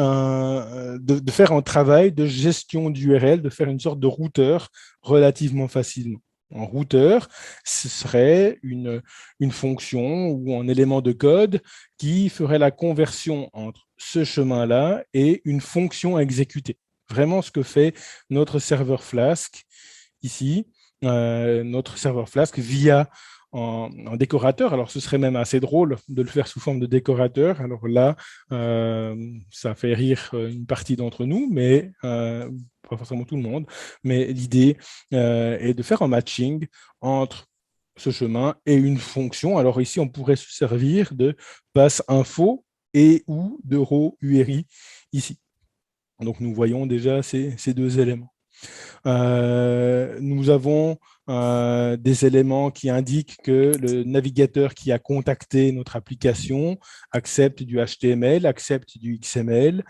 faire un travail de gestion d'URL, de faire une sorte de routeur relativement facilement. Un routeur, ce serait une fonction ou un élément de code qui ferait la conversion entre ce chemin-là et une fonction à exécuter. Vraiment ce que fait notre serveur Flask ici, notre serveur Flask via en décorateur. Alors, ce serait même assez drôle de le faire sous forme de décorateur. Alors là, ça fait rire une partie d'entre nous, mais pas forcément tout le monde. Mais l'idée est de faire un matching entre ce chemin et une fonction. Alors ici, on pourrait se servir de pass info et ou de row URI ici. Donc, nous voyons déjà ces deux éléments. Nous avons des éléments qui indiquent que le navigateur qui a contacté notre application accepte du HTML, accepte du XML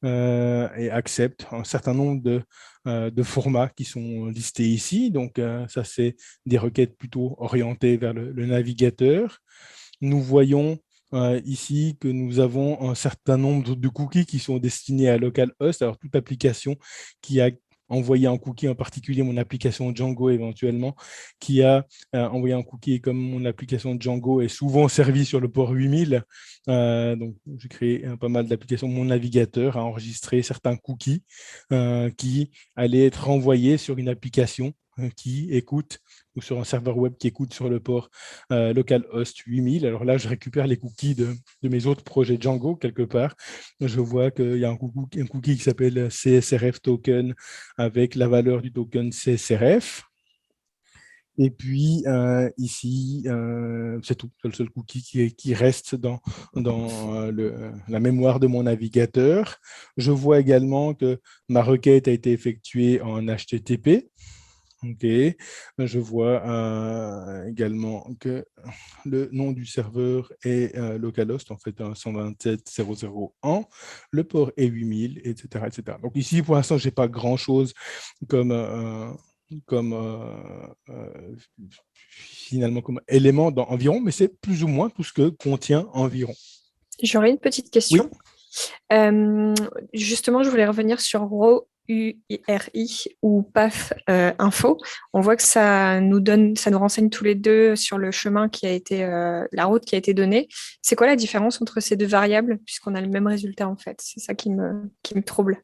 et accepte un certain nombre de formats qui sont listés ici. Donc, ça, c'est des requêtes plutôt orientées vers le navigateur. Nous voyons ici que nous avons un certain nombre de cookies qui sont destinés à localhost. Alors, toute application qui a envoyer un cookie, en particulier mon application Django éventuellement, qui a envoyé un cookie, et comme mon application Django est souvent servie sur le port 8000, donc j'ai créé pas mal d'applications. Mon navigateur a enregistré certains cookies qui allaient être renvoyés sur une application qui écoute, ou sur un serveur web qui écoute sur le port localhost 8000. Alors là, je récupère les cookies de mes autres projets Django quelque part. Je vois qu'il y a un cookie qui s'appelle CSRF token avec la valeur du token CSRF. Et puis ici, c'est tout. C'est le seul cookie qui reste dans la mémoire de mon navigateur. Je vois également que ma requête a été effectuée en HTTP. OK. Je vois également que le nom du serveur est localhost, en fait, 127.0.0.1. Le port est 8000, etc., etc. Donc ici, pour l'instant, je n'ai pas grand-chose comme, comme finalement comme élément dans Environ, mais c'est plus ou moins tout ce que contient Environ. J'aurais une petite Oui. question. Justement, je voulais revenir sur RAW URI ou PAF info. On voit que ça nous renseigne tous les deux sur le chemin qui a été, la route qui a été donnée. C'est quoi la différence entre ces deux variables, puisqu'on a le même résultat en fait? C'est ça qui me trouble.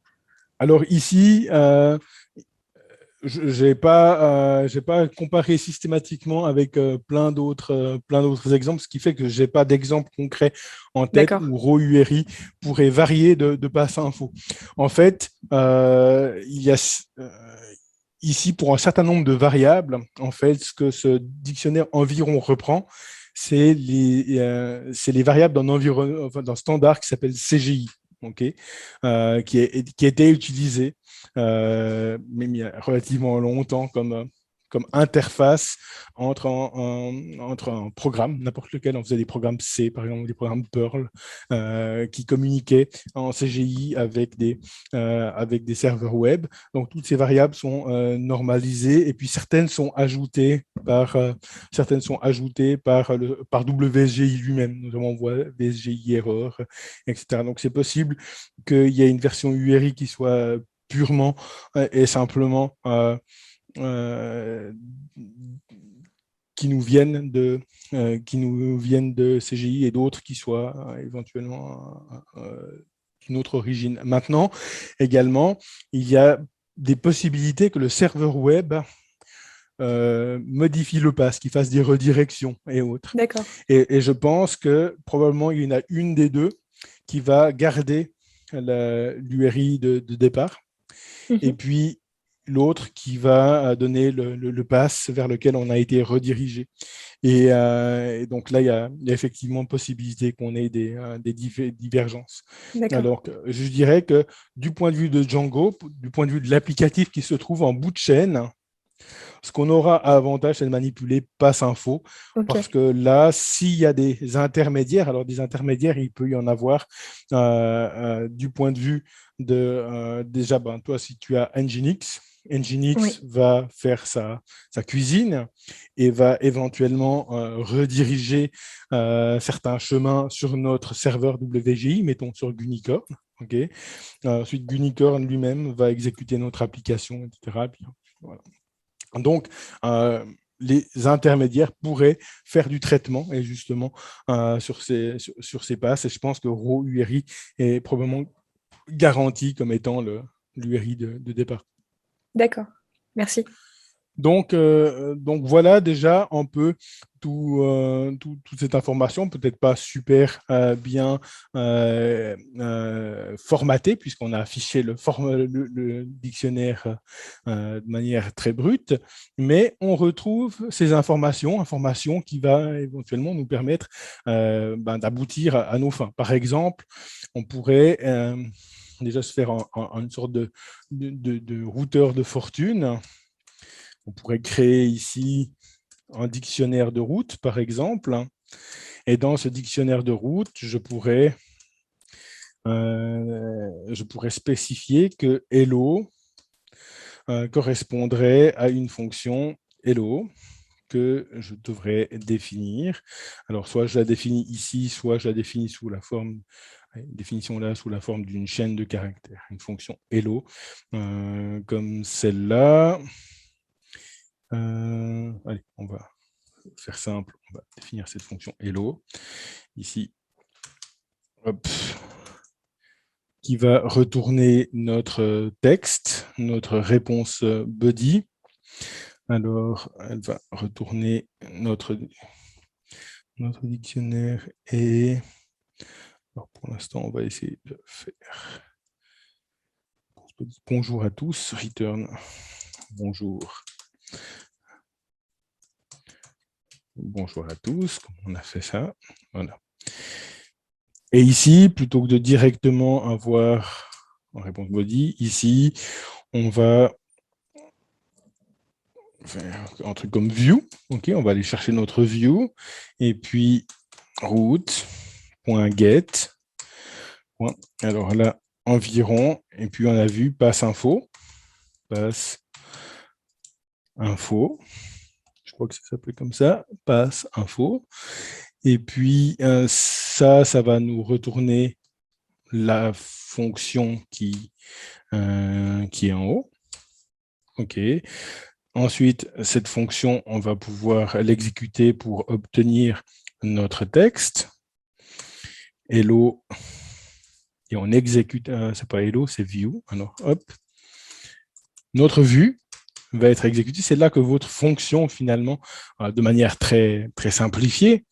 Alors ici, je n'ai pas comparé systématiquement avec plein d'autres exemples, ce qui fait que je n'ai pas d'exemple concret en tête où RAW-URI pourrait varier de passe info. En fait, il y a ici, pour un certain nombre de variables, en fait, ce que ce dictionnaire environ reprend, c'est les variables d'un standard qui s'appelle CGI. Okay, qui a été utilisé même il y a relativement longtemps comme interface entre un programme, n'importe lequel. On faisait des programmes C, par exemple, des programmes Perl, qui communiquaient en CGI avec des serveurs web. Donc, toutes ces variables sont normalisées et puis certaines sont ajoutées par WSGI lui-même. Notamment, on voit WSGI error, etc. Donc, c'est possible qu'il y ait une version URI qui soit purement et simplement qui nous viennent de CGI et d'autres qui soient éventuellement d'une autre origine. Maintenant, également, il y a des possibilités que le serveur web modifie le pass, qu'il fasse des redirections et autres. D'accord. Et je pense que probablement il y en a une des deux qui va garder l'URI de départ. Et puis l'autre qui va donner le pass vers lequel on a été redirigé. Et donc là, il y a effectivement possibilité qu'on ait des divergences. Alors, je dirais que du point de vue de Django, du point de vue de l'applicatif qui se trouve en bout de chaîne, ce qu'on aura à avantage, c'est de manipuler passe info, parce que là, s'il y a des intermédiaires, alors des intermédiaires, il peut y en avoir du point de vue de, déjà, toi, si tu as Nginx, Nginx va faire sa cuisine et va éventuellement rediriger certains chemins sur notre serveur WGI, mettons sur Gunicorn. Okay. Ensuite, Gunicorn lui-même va exécuter notre application, etc. Puis, voilà. Donc, les intermédiaires pourraient faire du traitement et justement sur ces passes. Et je pense que RAW-URI est probablement garanti comme étant l'URI de départ. D'accord, merci. Donc voilà déjà un peu toute cette information, peut-être pas super bien formatée, puisqu'on a affiché le dictionnaire de manière très brute, mais on retrouve ces informations qui va éventuellement nous permettre d'aboutir à nos fins. Par exemple, on pourrait déjà se faire une sorte de routeur de fortune. On pourrait créer ici un dictionnaire de route, par exemple. Et dans ce dictionnaire de route, je pourrais spécifier que hello correspondrait à une fonction hello que je devrais définir. Alors, soit je la définis ici, soit je la définis sous la forme définition là sous la forme d'une chaîne de caractères, une fonction hello, comme celle-là. Allez, on va faire simple, on va définir cette fonction hello, ici, hop, qui va retourner notre texte, notre réponse body. Alors, elle va retourner notre dictionnaire et alors pour l'instant, on va essayer de faire bonjour à tous, return, bonjour. bonjour à tous, on a fait ça. Voilà. Et ici, plutôt que de directement avoir en réponse body, ici, on va faire un truc comme view. Okay, on va aller chercher notre view. Et puis, route.get. Alors là, environ. Et puis, on a vu passe info. Passe info. Je crois que ça s'appelle comme ça. Passe info. Et puis, ça va nous retourner la fonction qui est en haut. OK. Ensuite, cette fonction, on va pouvoir l'exécuter pour obtenir notre texte. Hello. Et on exécute, c'est pas hello, c'est view. Alors, hop. Notre vue va être exécutée. C'est là que votre fonction, finalement, de manière très, très simplifiée,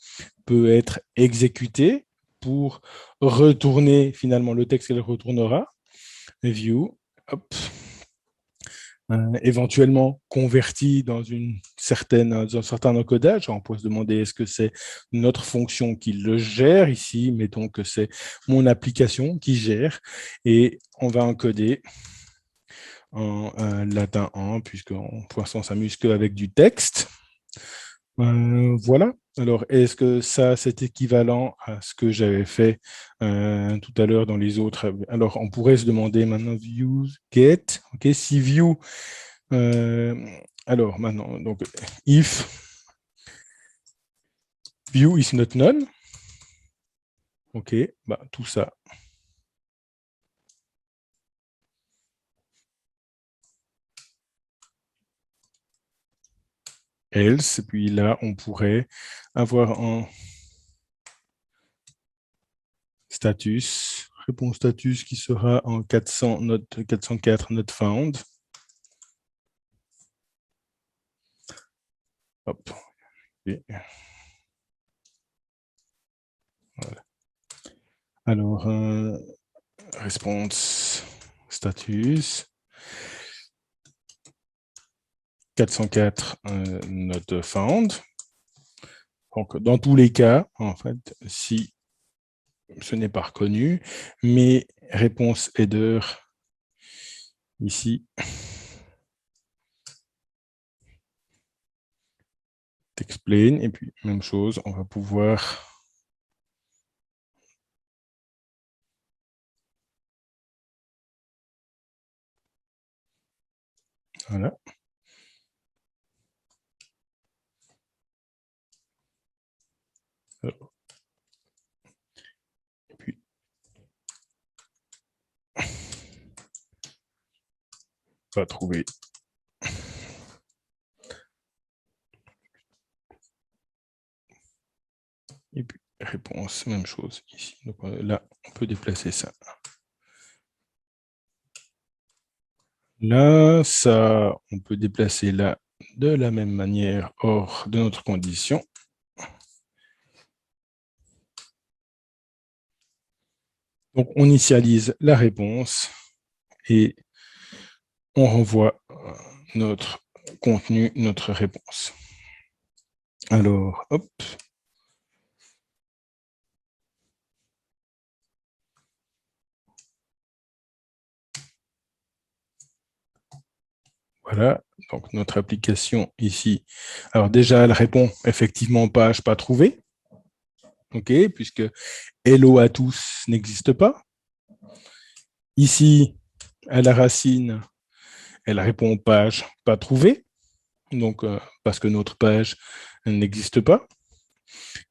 peut être exécutée pour retourner, finalement, le texte qu'elle retournera. View, hop. Éventuellement converti dans un certain encodage. On peut se demander est-ce que c'est notre fonction qui le gère ici, mettons que c'est mon application qui gère, et on va encoder en latin 1, puisqu'on pour l'instant s'amuse qu'avec du texte. Voilà. Alors, est-ce que ça, c'est équivalent à ce que j'avais fait tout à l'heure dans les autres? Alors, on pourrait se demander maintenant view, get. OK, si view, alors maintenant, donc, if view is not none, OK, bah, tout ça. Else, et puis là, on pourrait avoir un status, réponse status qui sera en 404 not found. Hop. Et voilà. Alors, response status 404 not found. Donc, dans tous les cas, en fait, si ce n'est pas reconnu, mais réponse header ici, explain, et puis même chose, on va pouvoir voilà. Alors, et puis on va trouver et puis réponse, même chose ici. Donc là, on peut déplacer ça. Là, ça, on peut déplacer là de la même manière hors de notre condition. Donc, on initialise la réponse et on renvoie notre contenu, notre réponse. Alors, hop. Voilà, donc notre application ici. Alors déjà, elle répond effectivement page pas trouvée. OK, puisque hello à tous n'existe pas. Ici, à la racine, elle répond page pas trouvée. Donc, parce que notre page n'existe pas.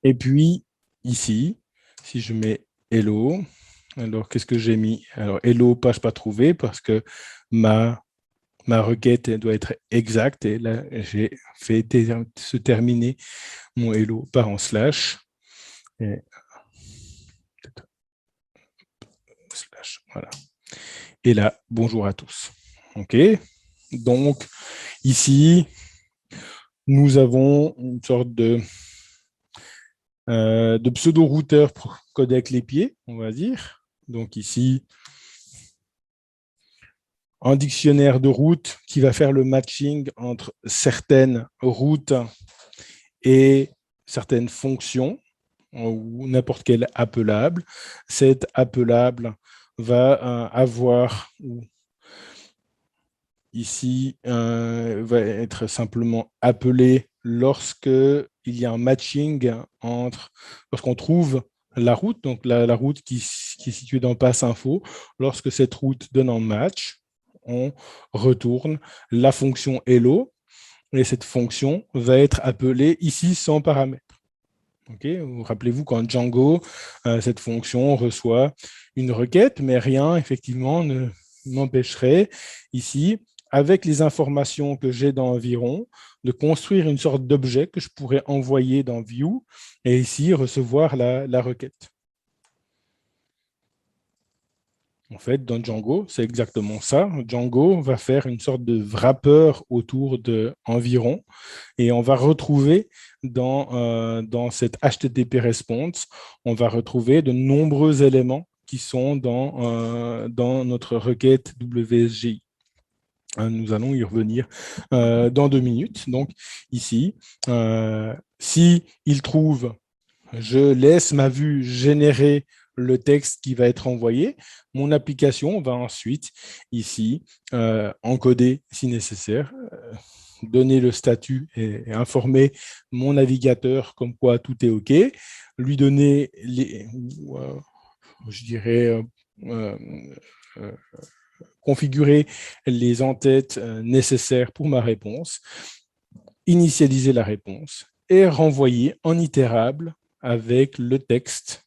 Et puis, ici, si je mets hello, alors qu'est-ce que j'ai mis? Alors, hello, page pas trouvée, parce que ma requête doit être exacte. Et là, j'ai fait se terminer mon hello par en slash. Et, slash, voilà. Et là, bonjour à tous. OK. Donc, ici, nous avons une sorte de pseudo-routeur pour coder avec les pieds, on va dire. Donc ici, un dictionnaire de routes qui va faire le matching entre certaines routes et certaines fonctions ou n'importe quel appelable. Cet appelable va avoir ici va être simplement appelé lorsque il y a un matching lorsqu'on trouve la route, donc la route qui est située dans Pass Info. Lorsque cette route donne un match, on retourne la fonction hello et cette fonction va être appelée ici sans paramètre. Okay, rappelez-vous qu'en Django, cette fonction reçoit une requête, mais rien effectivement ne m'empêcherait ici, avec les informations que j'ai dans Environ, de construire une sorte d'objet que je pourrais envoyer dans View et ici recevoir la requête. En fait, dans Django, c'est exactement ça. Django va faire une sorte de wrapper autour de Environ et on va retrouver dans cette HTTP response, on va retrouver de nombreux éléments qui sont dans notre requête WSGI. Nous allons y revenir dans 2 minutes. Donc ici, si il trouve, je laisse ma vue générer le texte qui va être envoyé. Mon application va ensuite, ici, encoder si nécessaire, donner le statut et informer mon navigateur comme quoi tout est OK, lui donner je dirais, configurer les entêtes nécessaires pour ma réponse, initialiser la réponse et renvoyer en itérable avec le texte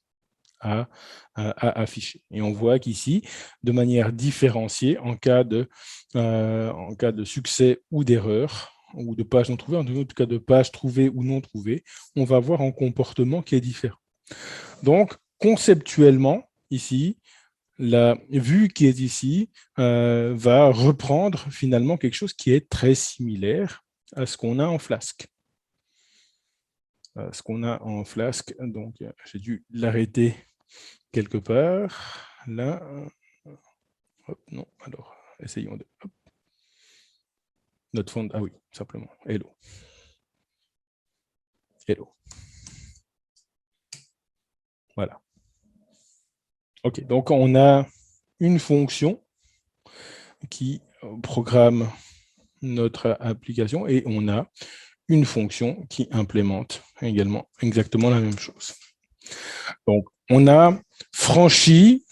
à afficher. Et on voit qu'ici, de manière différenciée, en cas de succès ou d'erreur, ou de page non trouvée, en tout cas de page trouvée ou non trouvée, on va avoir un comportement qui est différent. Donc, conceptuellement, ici, la vue qui est ici va reprendre finalement quelque chose qui est très similaire à ce qu'on a en Flask. Donc j'ai dû l'arrêter quelque part. Là, hop, non, alors, essayons de... Hop. Notre fond, ah oui, simplement, hello. Hello. Voilà. OK, donc on a une fonction qui programme notre application et on a une fonction qui implémente également exactement la même chose. Donc, on a franchi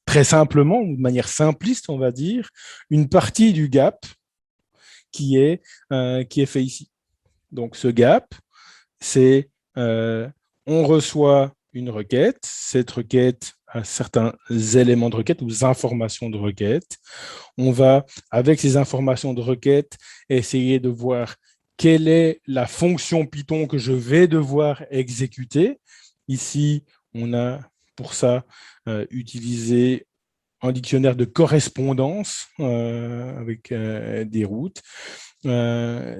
très simplement, ou de manière simpliste, on va dire, une partie du gap qui est fait ici. Donc, ce gap, c'est on reçoit une requête, cette requête a certains éléments de requête ou informations de requête. On va, avec ces informations de requête, essayer de voir quelle est la fonction Python que je vais devoir exécuter. Ici, on a pour ça utilisé un dictionnaire de correspondance avec des routes.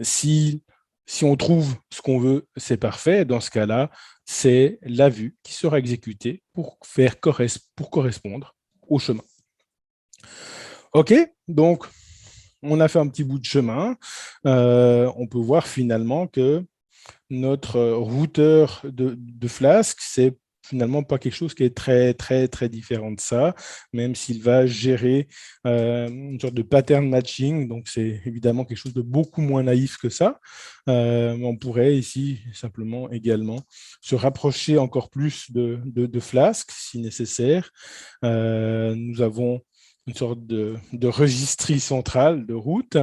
Si on trouve ce qu'on veut, c'est parfait. Dans ce cas-là, c'est la vue qui sera exécutée pour correspondre au chemin. OK, donc on a fait un petit bout de chemin. On peut voir finalement que notre routeur de Flask, c'est finalement pas quelque chose qui est très, très, très différent de ça, même s'il va gérer une sorte de pattern matching. Donc, c'est évidemment quelque chose de beaucoup moins naïf que ça. On pourrait ici simplement également se rapprocher encore plus de Flask si nécessaire. Nous avons une sorte de registrie centrale de route.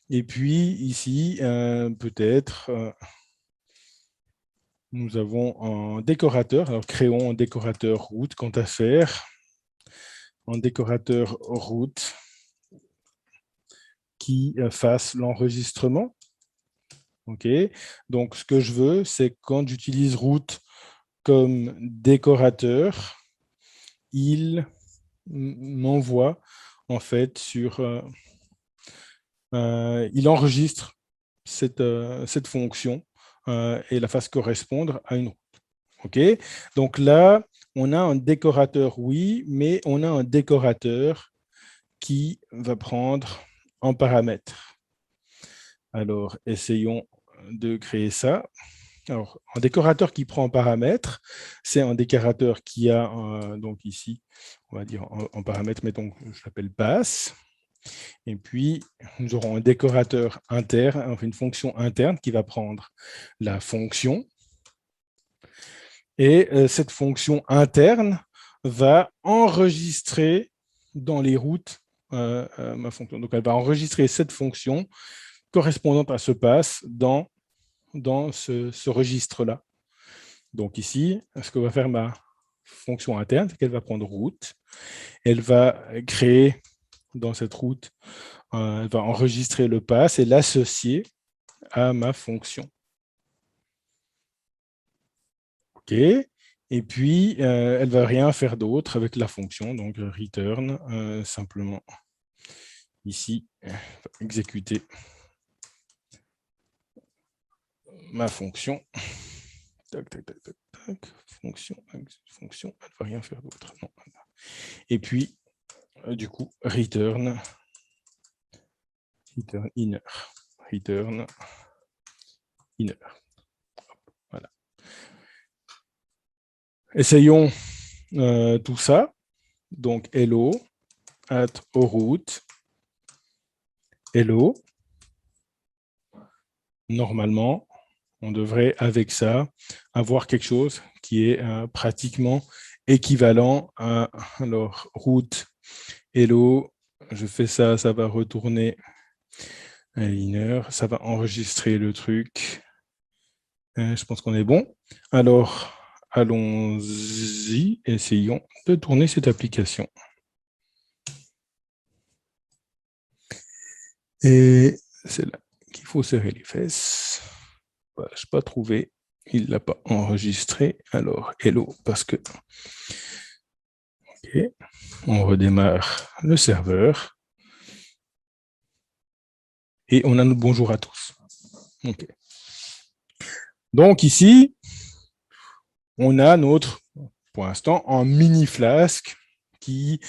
Et puis ici, peut-être, nous avons un décorateur. Alors, créons un décorateur route quant à faire. Un décorateur route qui fasse l'enregistrement. OK. Donc, ce que je veux, c'est quand j'utilise route comme décorateur, il m'envoie en fait il enregistre cette fonction et la fasse correspondre à une route. OK? Donc là, on a un décorateur, oui, mais on a un décorateur qui va prendre en paramètre. Alors, essayons de créer ça. Alors, un décorateur qui prend en paramètre, c'est un décorateur qui a, donc ici, on va dire en paramètre, mettons, je l'appelle pass. Et puis, nous aurons un décorateur interne, enfin une fonction interne qui va prendre la fonction. Et cette fonction interne va enregistrer dans les routes ma fonction. Donc, elle va enregistrer cette fonction correspondante à ce pass dans ce registre-là. Donc ici, ce que va faire ma fonction interne, c'est qu'elle va prendre route. Elle va créer dans cette route, elle va enregistrer le pass et l'associer à ma fonction. OK. Et puis, elle ne va rien faire d'autre avec la fonction, donc return, simplement ici, exécuter ma fonction. Tac, tac, tac, tac, tac. Fonction, elle ne va rien faire d'autre. Et puis, du coup, return inner. Return inner. Voilà. Essayons tout ça. Donc, hello, at route, hello. Normalement, on devrait, avec ça, avoir quelque chose qui est pratiquement équivalent à alors, route, hello. Je fais ça, ça va retourner un liner, ça va enregistrer le truc. Je pense qu'on est bon. Alors, allons-y, essayons de tourner cette application. Et c'est là qu'il faut serrer les fesses. Voilà, je n'ai pas trouvé. Il ne l'a pas enregistré. Alors, hello, parce que... OK. On redémarre le serveur. Et on a notre bonjour à tous. OK. Donc ici, on a notre, pour l'instant, un mini Flask qui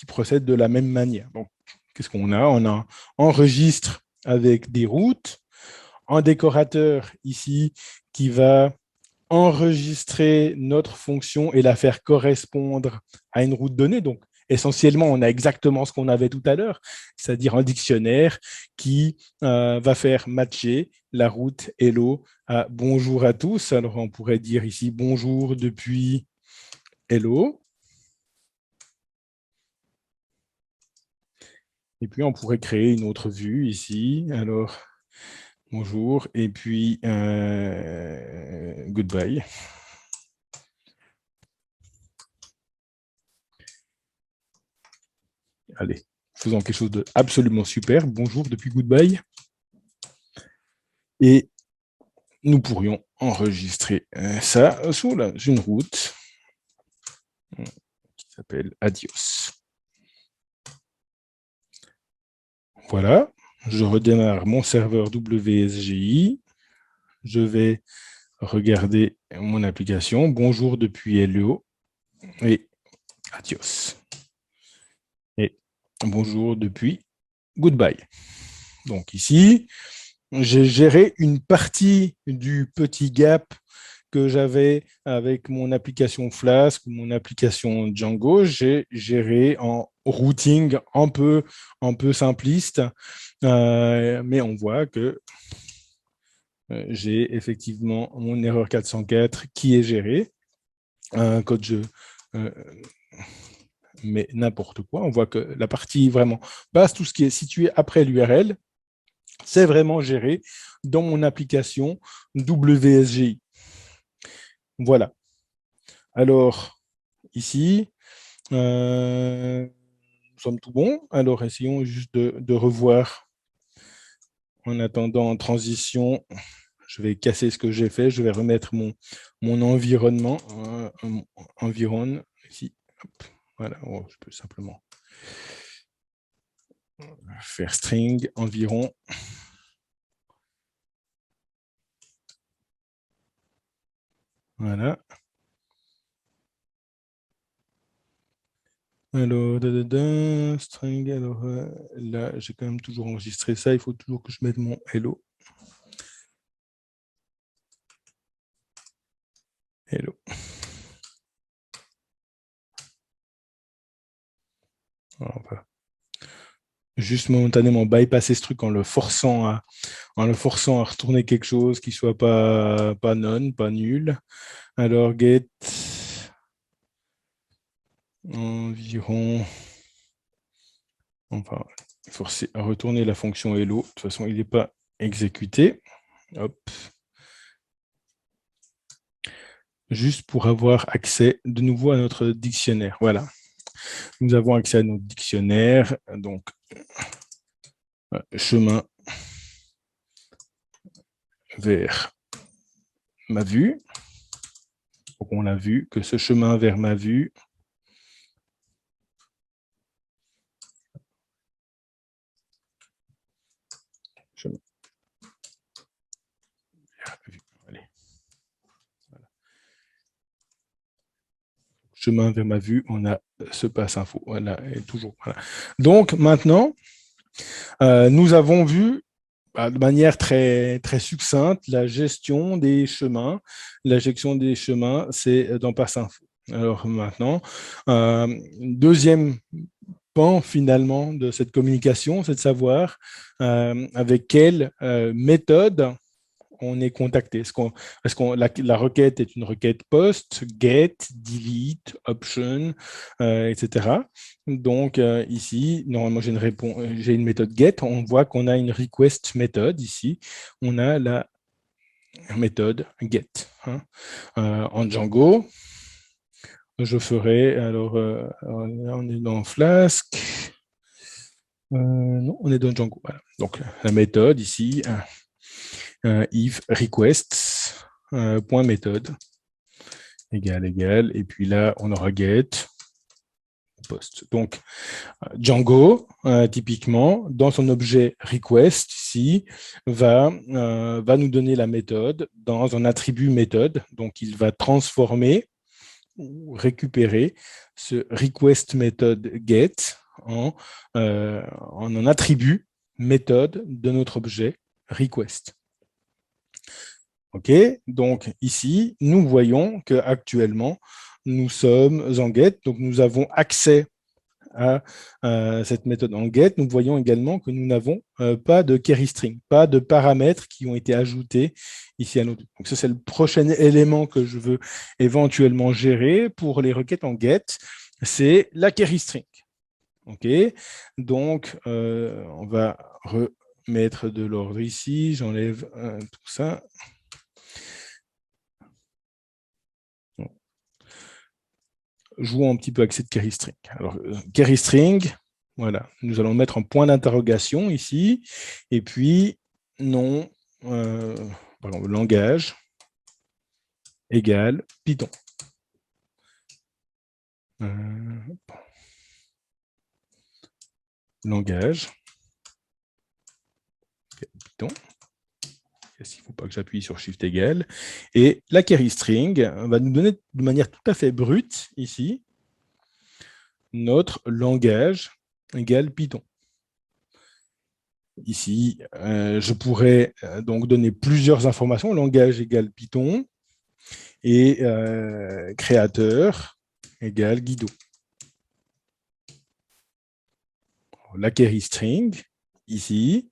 procède de la même manière. Donc, qu'est-ce qu'on a? On a un enregistre avec des routes, un décorateur ici qui va enregistrer notre fonction et la faire correspondre à une route donnée. Donc, essentiellement, on a exactement ce qu'on avait tout à l'heure, c'est-à-dire un dictionnaire qui va faire matcher la route hello à bonjour à tous. Alors, on pourrait dire ici bonjour depuis hello. Et puis, on pourrait créer une autre vue ici. Alors, bonjour et puis goodbye. Allez, faisons quelque chose d'absolument super. Bonjour depuis goodbye. Et nous pourrions enregistrer ça sur une route qui s'appelle Adios. Voilà, je redémarre mon serveur WSGI. Je vais regarder mon application. Bonjour depuis Hello et Adios. Et bonjour depuis Goodbye. Donc ici, j'ai géré une partie du petit gap que j'avais avec mon application Flask ou mon application Django. J'ai géré en routing un peu simpliste, mais on voit que j'ai effectivement mon erreur 404 qui est gérée. Quand je mets n'importe quoi, on voit que la partie vraiment basse, tout ce qui est situé après l'URL, c'est vraiment géré dans mon application WSGI. Voilà. Alors, ici, nous sommes tout bon. Alors, essayons juste de revoir. En attendant, en transition, je vais casser ce que j'ai fait. Je vais remettre mon environnement. Environ, ici. Hop. Voilà, oh, je peux simplement faire string, environ. Voilà. Alors, string, alors là, j'ai quand même toujours enregistré ça. Il faut toujours que je mette mon hello. Hello. Alors, on va juste momentanément bypasser ce truc en le forçant à retourner quelque chose qui soit pas none, pas nul. Alors get environ, enfin, forcer à retourner la fonction hello. De toute façon, il n'est pas exécuté. Hop. Juste pour avoir accès de nouveau à notre dictionnaire. Voilà. Nous avons accès à notre dictionnaire. Donc, chemin vers ma vue. Donc, on a vu que ce chemin vers ma vue chemin vers ma vue, on a ce passe info. Voilà, et toujours. Voilà. Donc, maintenant, nous avons vu de manière très, très succincte la gestion des chemins. La gestion des chemins, c'est dans passe info. Alors maintenant, deuxième pan finalement de cette communication, c'est de savoir avec quelle méthode on est contacté. La requête est une requête post, get, delete, option, etc. Donc ici, normalement, j'ai une méthode get. On voit qu'on a une request méthode ici. On a la méthode get. En Django, je ferai, alors là, on est dans Flask. Non, on est dans Django. Voilà. Donc la méthode ici, if requests point méthode égal, et puis là on aura get post. Donc Django typiquement dans son objet request ici va nous donner la méthode dans un attribut méthode. Donc il va transformer ou récupérer ce request méthode get en un attribut méthode de notre objet request. OK, donc ici, nous voyons qu'actuellement, nous sommes en get, donc nous avons accès à cette méthode en get. Nous voyons également que nous n'avons pas de query string, pas de paramètres qui ont été ajoutés ici à notre. Donc ça, c'est le prochain élément que je veux éventuellement gérer pour les requêtes en get, c'est la query string. OK, donc on va remettre de l'ordre ici, j'enlève tout ça. Jouons un petit peu avec cette query string. Alors, query string, voilà, nous allons mettre un point d'interrogation ici, et puis nom, par exemple, langage égale Python. Langage Python. Il ne faut pas que j'appuie sur Shift égal. Et la query string va nous donner de manière tout à fait brute ici notre langage égale Python. Ici, je pourrais donc donner plusieurs informations. Langage égale Python et créateur égale Guido. La query string, ici,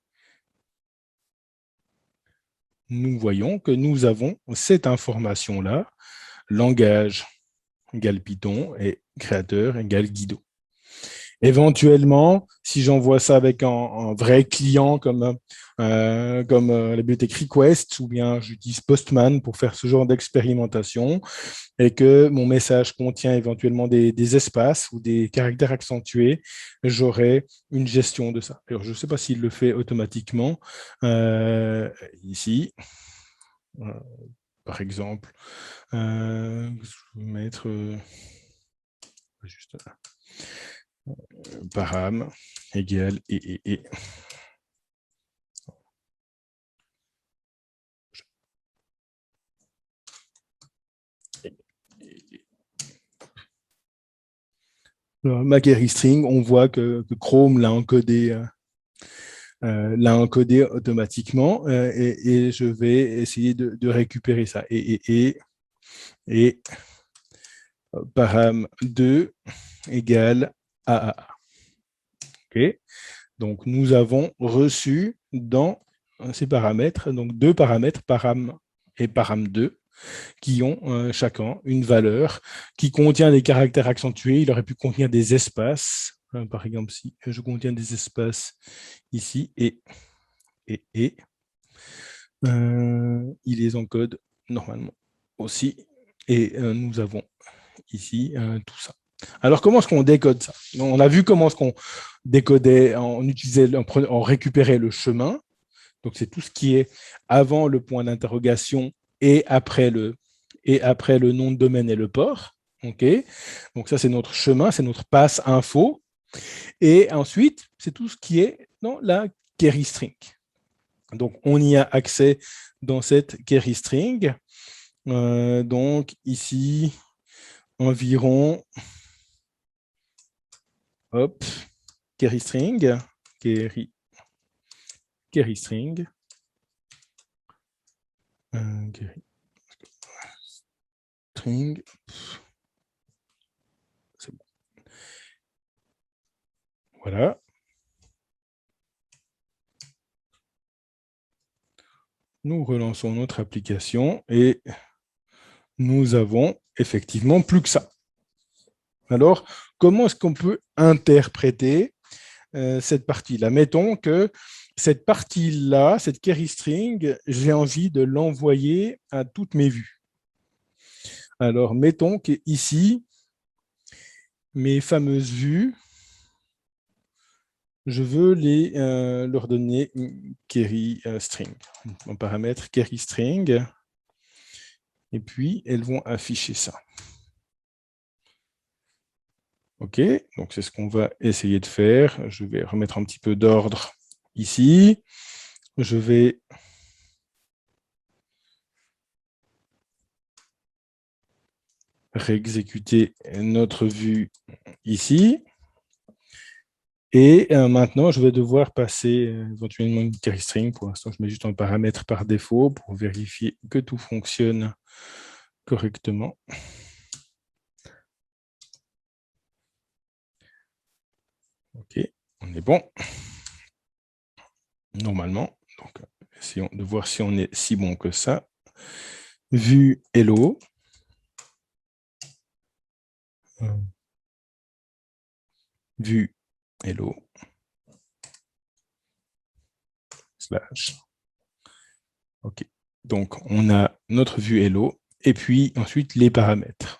nous voyons que nous avons cette information-là, langage égale Python et créateur égale Guido. Éventuellement, si j'envoie ça avec un vrai client comme la bibliothèque Request, ou bien j'utilise Postman pour faire ce genre d'expérimentation, et que mon message contient éventuellement des espaces ou des caractères accentués, j'aurai une gestion de ça. Alors, je ne sais pas s'il le fait automatiquement. Ici, par exemple, je vais mettre juste param égale et. Ma query string, on voit que Chrome l'a encodé automatiquement et je vais essayer de récupérer ça. Et et param2 égale AAA. OK. Donc, nous avons reçu dans ces paramètres, donc deux paramètres, param et param2, qui ont chacun une valeur qui contient des caractères accentués. Il aurait pu contenir des espaces. Par exemple, si je contiens des espaces ici et, il les encode normalement aussi. Et nous avons ici tout ça. Alors, comment est-ce qu'on décode ça? On a vu comment est-ce qu'on décodait, on récupérait le chemin. Donc, c'est tout ce qui est avant le point d'interrogation et après le nom de domaine et le port. OK. Donc, ça, c'est notre chemin, c'est notre passe info. Et ensuite, c'est tout ce qui est dans la query string. Donc, on y a accès dans cette query string. Donc, ici, environ, hop, query string, query string, query string, c'est bon. Voilà. Nous relançons notre application et nous avons effectivement plus que ça. Alors, comment est-ce qu'on peut interpréter cette partie-là? Mettons que cette partie-là, cette query string, j'ai envie de l'envoyer à toutes mes vues. Alors, mettons qu'ici, mes fameuses vues, je veux leur donner une query string. Mon paramètre query string, et puis elles vont afficher ça. OK, donc c'est ce qu'on va essayer de faire. Je vais remettre un petit peu d'ordre ici. Je vais réexécuter notre vue ici. Et maintenant, je vais devoir passer éventuellement une query string. Pour l'instant, je mets juste un paramètre par défaut pour vérifier que tout fonctionne correctement. OK, on est bon. Normalement. Donc, essayons de voir si on est si bon que ça. Vue hello. Vue hello. Slash. OK. Donc, on a notre vue hello et puis ensuite les paramètres.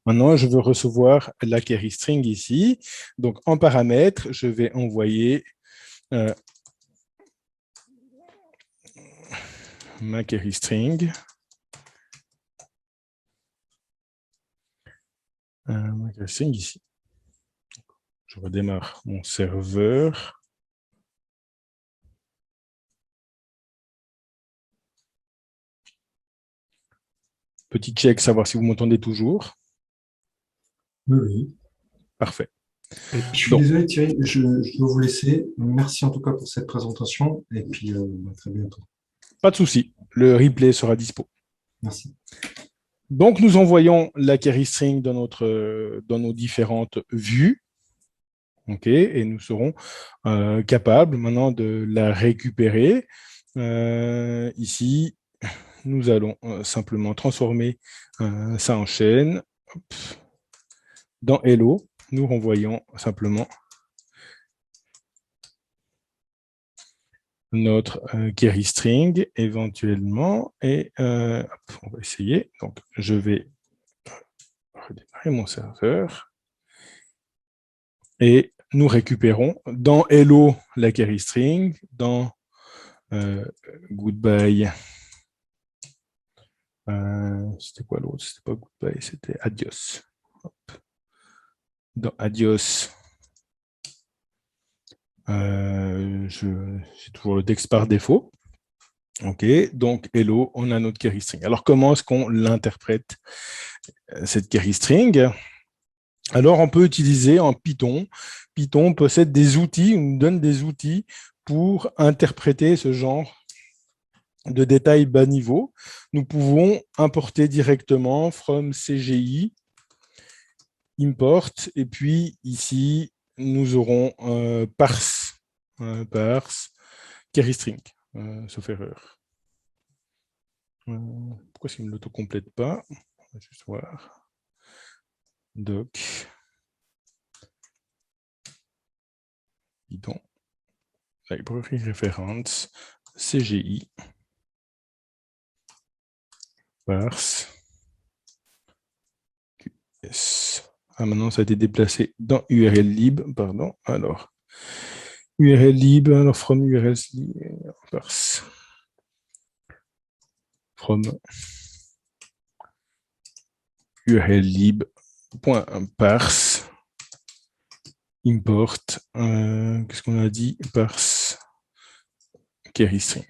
Maintenant, je veux recevoir la query string ici. Donc, en paramètres, je vais envoyer ma query string. Ma query string ici. Je redémarre mon serveur. Petit check, savoir si vous m'entendez toujours. Oui, oui. Parfait. Je suis désolé Thierry, je dois vous laisser. Merci en tout cas pour cette présentation et puis à très bientôt. Pas de souci, le replay sera dispo. Merci. Donc, nous envoyons la query string dans nos différentes vues. OK, et nous serons capables maintenant de la récupérer. Ici, nous allons simplement transformer ça en chaîne. Hop. Dans hello, nous renvoyons simplement notre query string éventuellement et on va essayer. Donc, je vais redémarrer mon serveur et nous récupérons dans hello la query string, dans goodbye. C'était quoi l'autre? C'était pas goodbye, c'était adios. Hop. Dans adios, j'ai toujours le texte par défaut. OK, donc hello, on a notre query string. Alors, comment est-ce qu'on l'interprète, cette query string? Alors, on peut utiliser en Python. Python possède des outils, on nous donne des outils pour interpréter ce genre de détail bas niveau, nous pouvons importer directement from CGI, import, et puis ici, nous aurons parse, query string, sauf erreur. Pourquoi est-ce qu'il ne l'auto-complète pas? On va juste voir. Doc. Bidon. Library reference, CGI. Parse. QS. Ah, maintenant, ça a été déplacé dans URL lib, pardon. Alors, URL lib, alors from URL lib, parse. From URL lib.parse. Import, qu'est-ce qu'on a dit? Parse query string.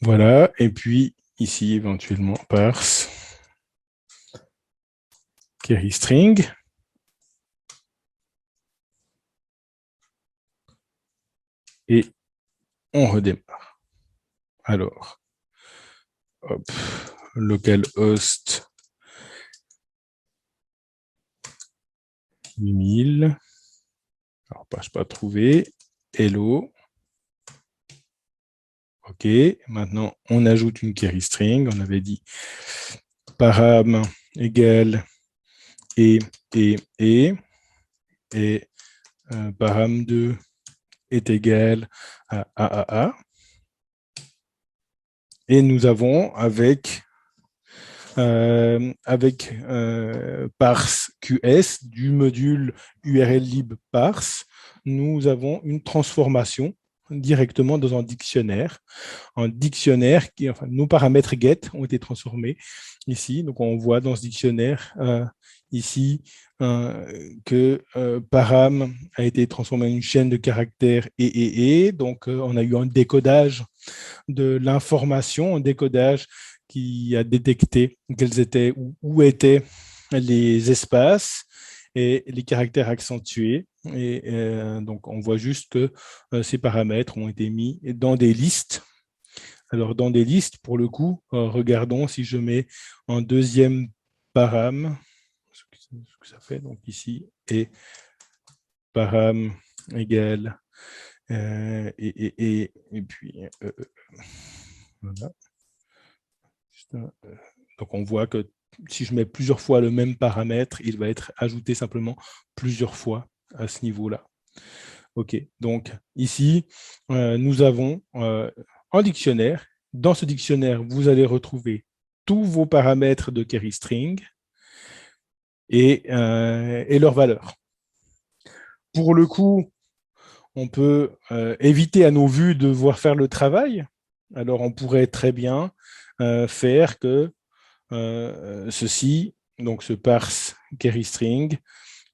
Voilà, et puis ici éventuellement parse query string. Et on redémarre. Alors, hop, localhost 8000. Alors, page pas trouvée. Hello. OK. Maintenant, on ajoute une query string. On avait dit param égale et param2 est égal à AAA. Et nous avons avec parse QS du module URL lib parse, nous avons une transformation directement dans un dictionnaire. Un dictionnaire qui, enfin, nos paramètres get ont été transformés ici. Donc, on voit dans ce dictionnaire ici que param a été transformé en une chaîne de caractères et. Donc, on a eu un décodage de l'information, un décodage qui a détecté quels étaient, où étaient les espaces et les caractères accentués. Et donc, on voit juste que ces paramètres ont été mis dans des listes. Alors, dans des listes, pour le coup, regardons si je mets un deuxième param, ce que ça fait, donc ici, et param égale, et puis, voilà. Donc, on voit que si je mets plusieurs fois le même paramètre, il va être ajouté simplement plusieurs fois à ce niveau-là. OK. Donc, ici, nous avons un dictionnaire. Dans ce dictionnaire, vous allez retrouver tous vos paramètres de query string et leurs valeurs. Pour le coup, on peut éviter à nos vues de devoir faire le travail. Alors, on pourrait très bien faire que ceci, donc ce parse query string,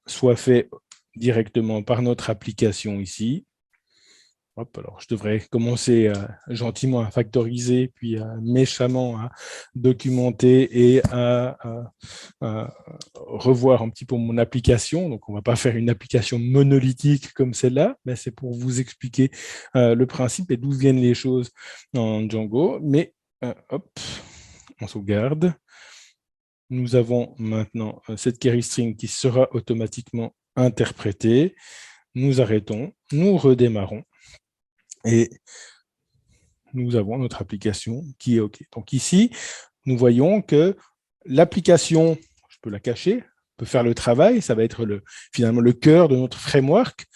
soit fait directement par notre application ici. Hop, alors je devrais commencer gentiment à factoriser, puis méchamment à documenter et à revoir un petit peu mon application. Donc, on ne va pas faire une application monolithique comme celle-là, mais c'est pour vous expliquer le principe et d'où viennent les choses en Django. Mais hop, on sauvegarde. Nous avons maintenant cette query string qui sera automatiquement interprétée. Nous arrêtons, nous redémarrons et nous avons notre application qui est OK. Donc ici, nous voyons que l'application, je peux la cacher, peut faire le travail, ça va être finalement le cœur de notre framework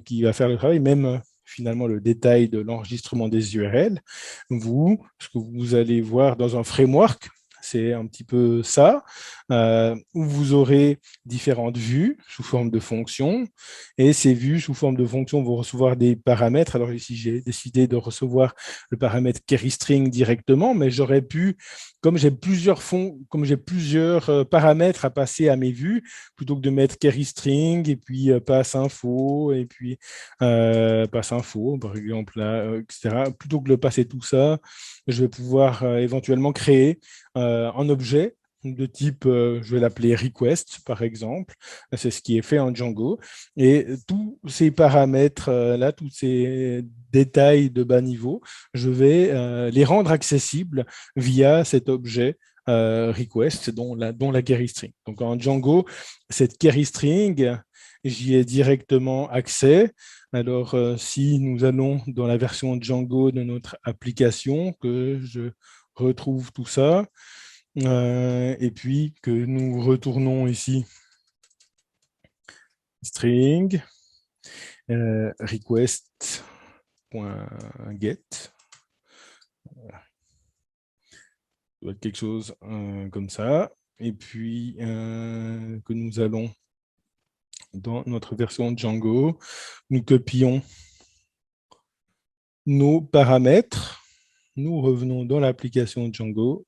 qui va faire le travail, même finalement le détail de l'enregistrement des URL. Ce que vous allez voir dans un framework, c'est un petit peu ça, où vous aurez différentes vues sous forme de fonctions, et ces vues sous forme de fonctions vont recevoir des paramètres. Alors ici, j'ai décidé de recevoir le paramètre queryString directement, mais j'aurais pu, comme j'ai plusieurs paramètres à passer à mes vues, plutôt que de mettre queryString et puis passInfo et puis passInfo, par exemple, là, etc. Plutôt que de passer tout ça, je vais pouvoir éventuellement créer un objet de type, je vais l'appeler request, par exemple. C'est ce qui est fait en Django. Et tous ces paramètres-là, tous ces détails de bas niveau, je vais les rendre accessibles via cet objet request, dont la query string. Donc en Django, cette query string, j'y ai directement accès. Alors, si nous allons dans la version Django de notre application, que je retrouve tout ça, et puis que nous retournons ici string request.get, ça doit être quelque chose comme ça, et puis que nous allons dans notre version Django, nous copions nos paramètres, nous revenons dans l'application Django,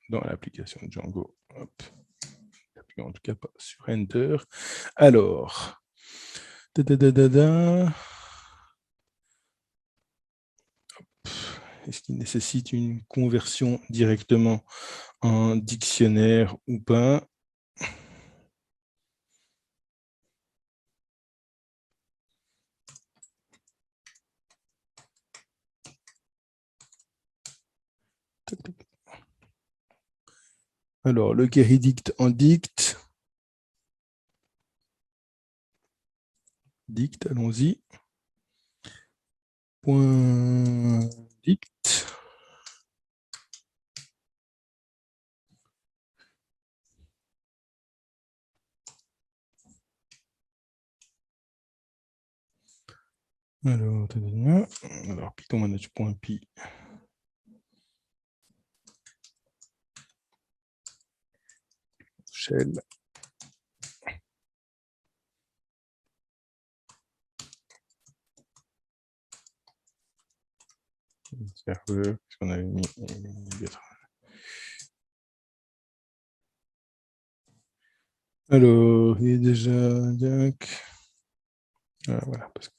dans l'application Django, hop. En tout cas pas sur Enter. Alors, est-ce qu'il nécessite une conversion directement en dictionnaire ou pas? Alors, le query dict en dict. Dict, allons-y. Point dict. Alors Python manage.py. Shell. Serveur, qu'est-ce qu'on avait mis? Alors, il est déjà voilà, parce que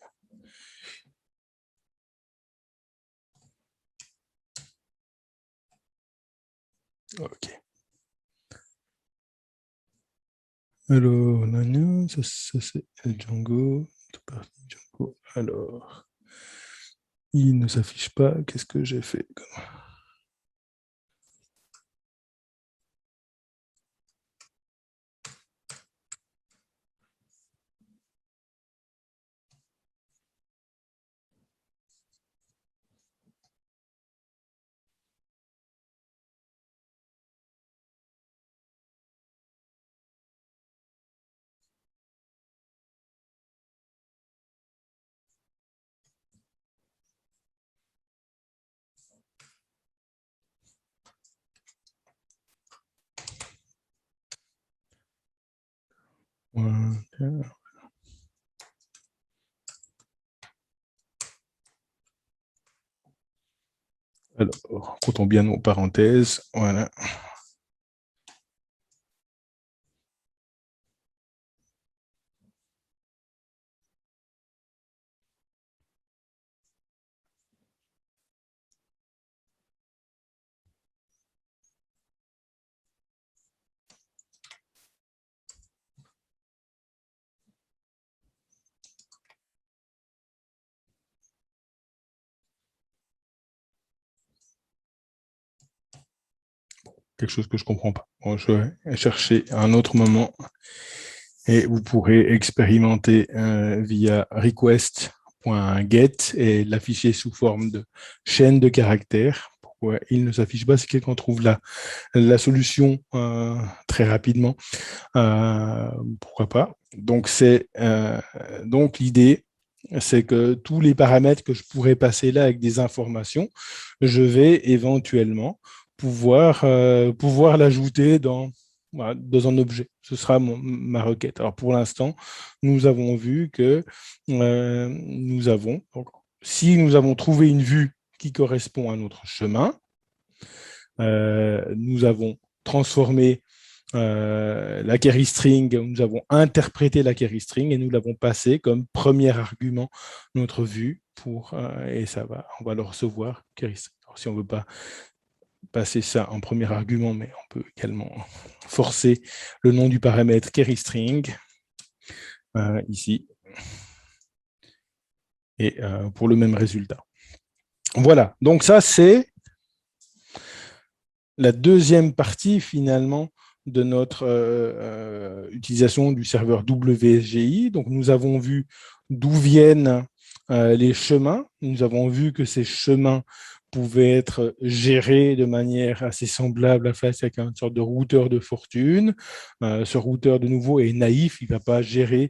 ok. Alors, ça c'est Django. Django. Alors, il ne s'affiche pas. Qu'est-ce que j'ai fait comme... Voilà. Alors, comptons bien nos parenthèses. Voilà. Quelque chose que je ne comprends pas. Bon, je vais chercher à un autre moment et vous pourrez expérimenter via request.get et l'afficher sous forme de chaîne de caractères. Pourquoi il ne s'affiche pas? Si quelqu'un trouve la solution très rapidement, pourquoi pas. Donc, donc l'idée, c'est que tous les paramètres que je pourrais passer là avec des informations, je vais éventuellement pouvoir l'ajouter dans un objet. Ce sera ma requête. Alors pour l'instant, nous avons vu que si nous avons trouvé une vue qui correspond à notre chemin, nous avons transformé la query string, nous avons interprété la query string et nous l'avons passé comme premier argument notre vue et on va le recevoir query string. Alors, si on ne veut pas passer ça en premier argument, mais on peut également forcer le nom du paramètre queryString ici, et pour le même résultat. Voilà, donc ça c'est la deuxième partie finalement de notre utilisation du serveur WSGI. Donc nous avons vu d'où viennent les chemins, nous avons vu que ces chemins pouvaient être gérés de manière assez semblable à face avec une sorte de routeur de fortune. Ce routeur de nouveau est naïf, il ne va pas gérer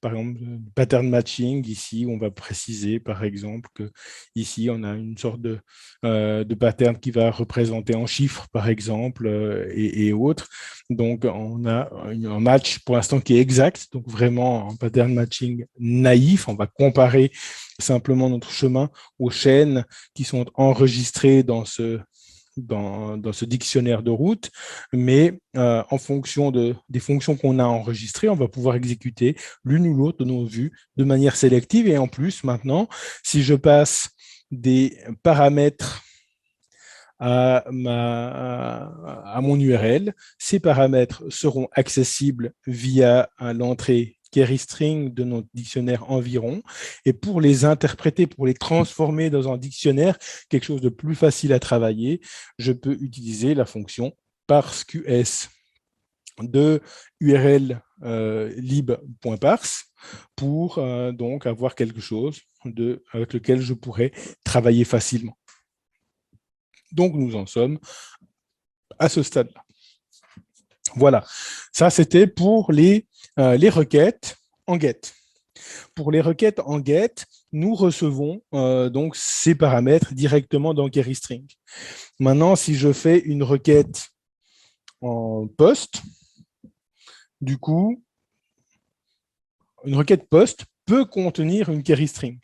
par exemple, pattern matching. Ici, on va préciser, par exemple, que ici, on a une sorte de pattern qui va représenter en chiffres, par exemple, et autres. Donc, on a un match pour l'instant qui est exact, donc vraiment un pattern matching naïf. On va comparer simplement notre chemin aux chaînes qui sont enregistrées dans ce dictionnaire de route, mais en fonction des fonctions qu'on a enregistrées, on va pouvoir exécuter l'une ou l'autre de nos vues de manière sélective. Et en plus, maintenant, si je passe des paramètres à mon URL, ces paramètres seront accessibles via l'entrée queryString de notre dictionnaire environ. Et pour les interpréter, pour les transformer dans un dictionnaire, quelque chose de plus facile à travailler, je peux utiliser la fonction parseQS de URL lib.parse pour donc avoir quelque chose avec lequel je pourrais travailler facilement. Donc, nous en sommes à ce stade-là. Voilà, ça c'était pour les requêtes en GET. Pour les requêtes en GET, nous recevons donc ces paramètres directement dans queryString. Maintenant, si je fais une requête en POST, du coup, une requête POST peut contenir une queryString.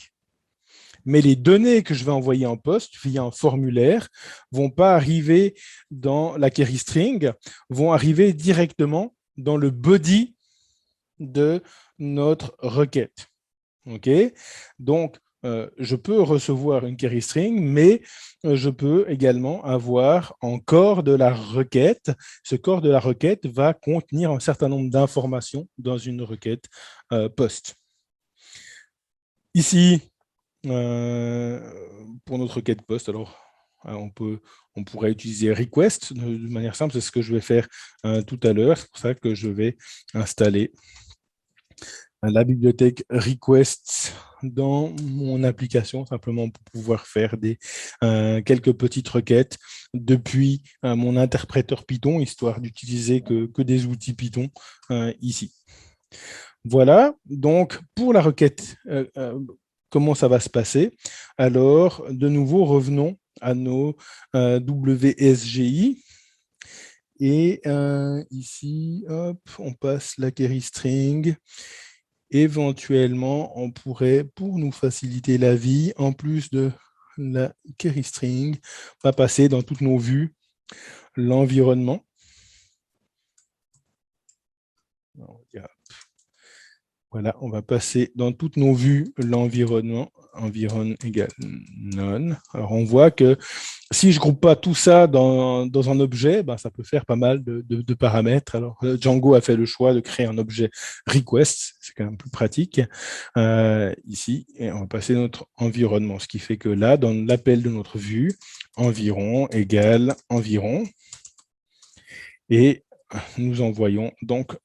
Mais les données que je vais envoyer en POST via un formulaire vont pas arriver dans la queryString, vont arriver directement dans le body de notre requête. Okay, donc, je peux recevoir une queryString, mais je peux également avoir un corps de la requête. Ce corps de la requête va contenir un certain nombre d'informations dans une requête POST. Ici, pour notre requête POST, alors on pourrait utiliser request de manière simple, c'est ce que je vais faire tout à l'heure. C'est pour ça que je vais installer la bibliothèque requests dans mon application, simplement pour pouvoir faire quelques petites requêtes depuis mon interpréteur Python, histoire d'utiliser que des outils Python ici. Voilà, donc pour la requête, comment ça va se passer? Alors, de nouveau, revenons à nos WSGI. Et ici, hop, on passe la queryString. Éventuellement, on pourrait, pour nous faciliter la vie, en plus de la queryString, on va passer dans toutes nos vues l'environnement. Voilà, on va passer dans toutes nos vues l'environnement, environ égale none. Alors, on voit que si je ne groupe pas tout ça dans un objet, ben, ça peut faire pas mal de paramètres. Alors, Django a fait le choix de créer un objet request, c'est quand même plus pratique ici. Et on va passer notre environnement, ce qui fait que là, dans l'appel de notre vue, environ égale environ. Et nous envoyons donc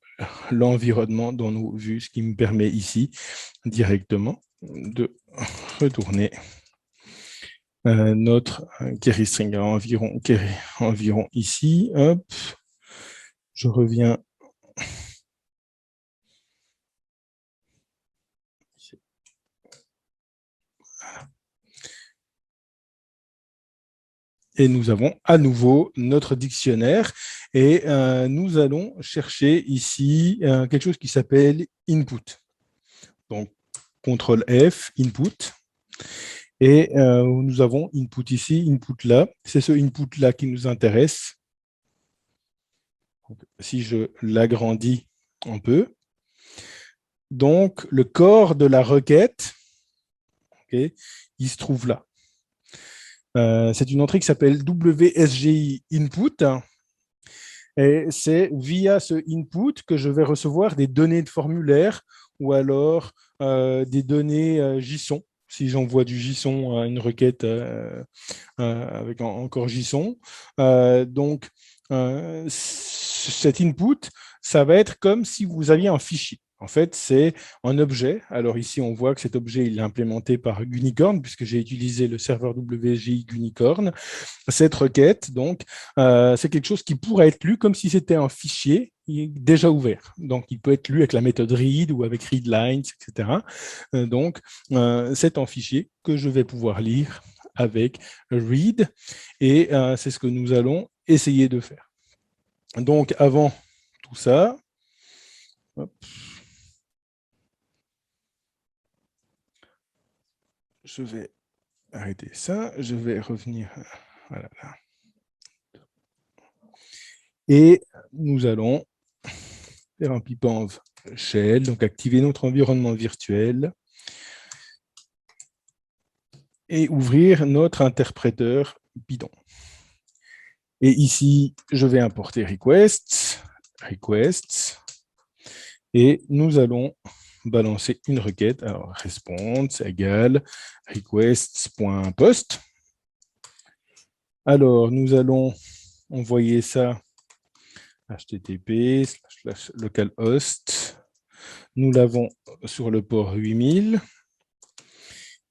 l'environnement dans nos vues, ce qui me permet ici directement de retourner notre queryString environ ici. Hop, je reviens. Et nous avons à nouveau notre dictionnaire et nous allons chercher ici quelque chose qui s'appelle input. Donc, CTRL F, input. Et nous avons input ici, input là. C'est ce input là qui nous intéresse. Donc, si je l'agrandis un peu. Donc, le corps de la requête, okay, il se trouve là. C'est une entrée qui s'appelle WSGI Input. Et c'est via ce input que je vais recevoir des données de formulaire ou alors des données JSON, si j'envoie du JSON à une requête avec encore JSON. Donc, cet input, ça va être comme si vous aviez un fichier. En fait, c'est un objet. Alors ici, on voit que cet objet il est implémenté par Gunicorn, puisque j'ai utilisé le serveur WSGI Gunicorn. Cette requête, donc, c'est quelque chose qui pourrait être lu comme si c'était un fichier déjà ouvert. Donc, il peut être lu avec la méthode read ou avec readlines, etc. Donc, c'est un fichier que je vais pouvoir lire avec read, et c'est ce que nous allons essayer de faire. Donc, avant tout ça, hop, je vais arrêter ça, je vais revenir, voilà, là. Et nous allons faire un pipenv shell, donc activer notre environnement virtuel et ouvrir notre interpréteur Python. Et ici, je vais importer requests, et nous allons balancer une requête. Alors, response égale requests.post. Alors, nous allons envoyer ça http://localhost. Nous l'avons sur le port 8000.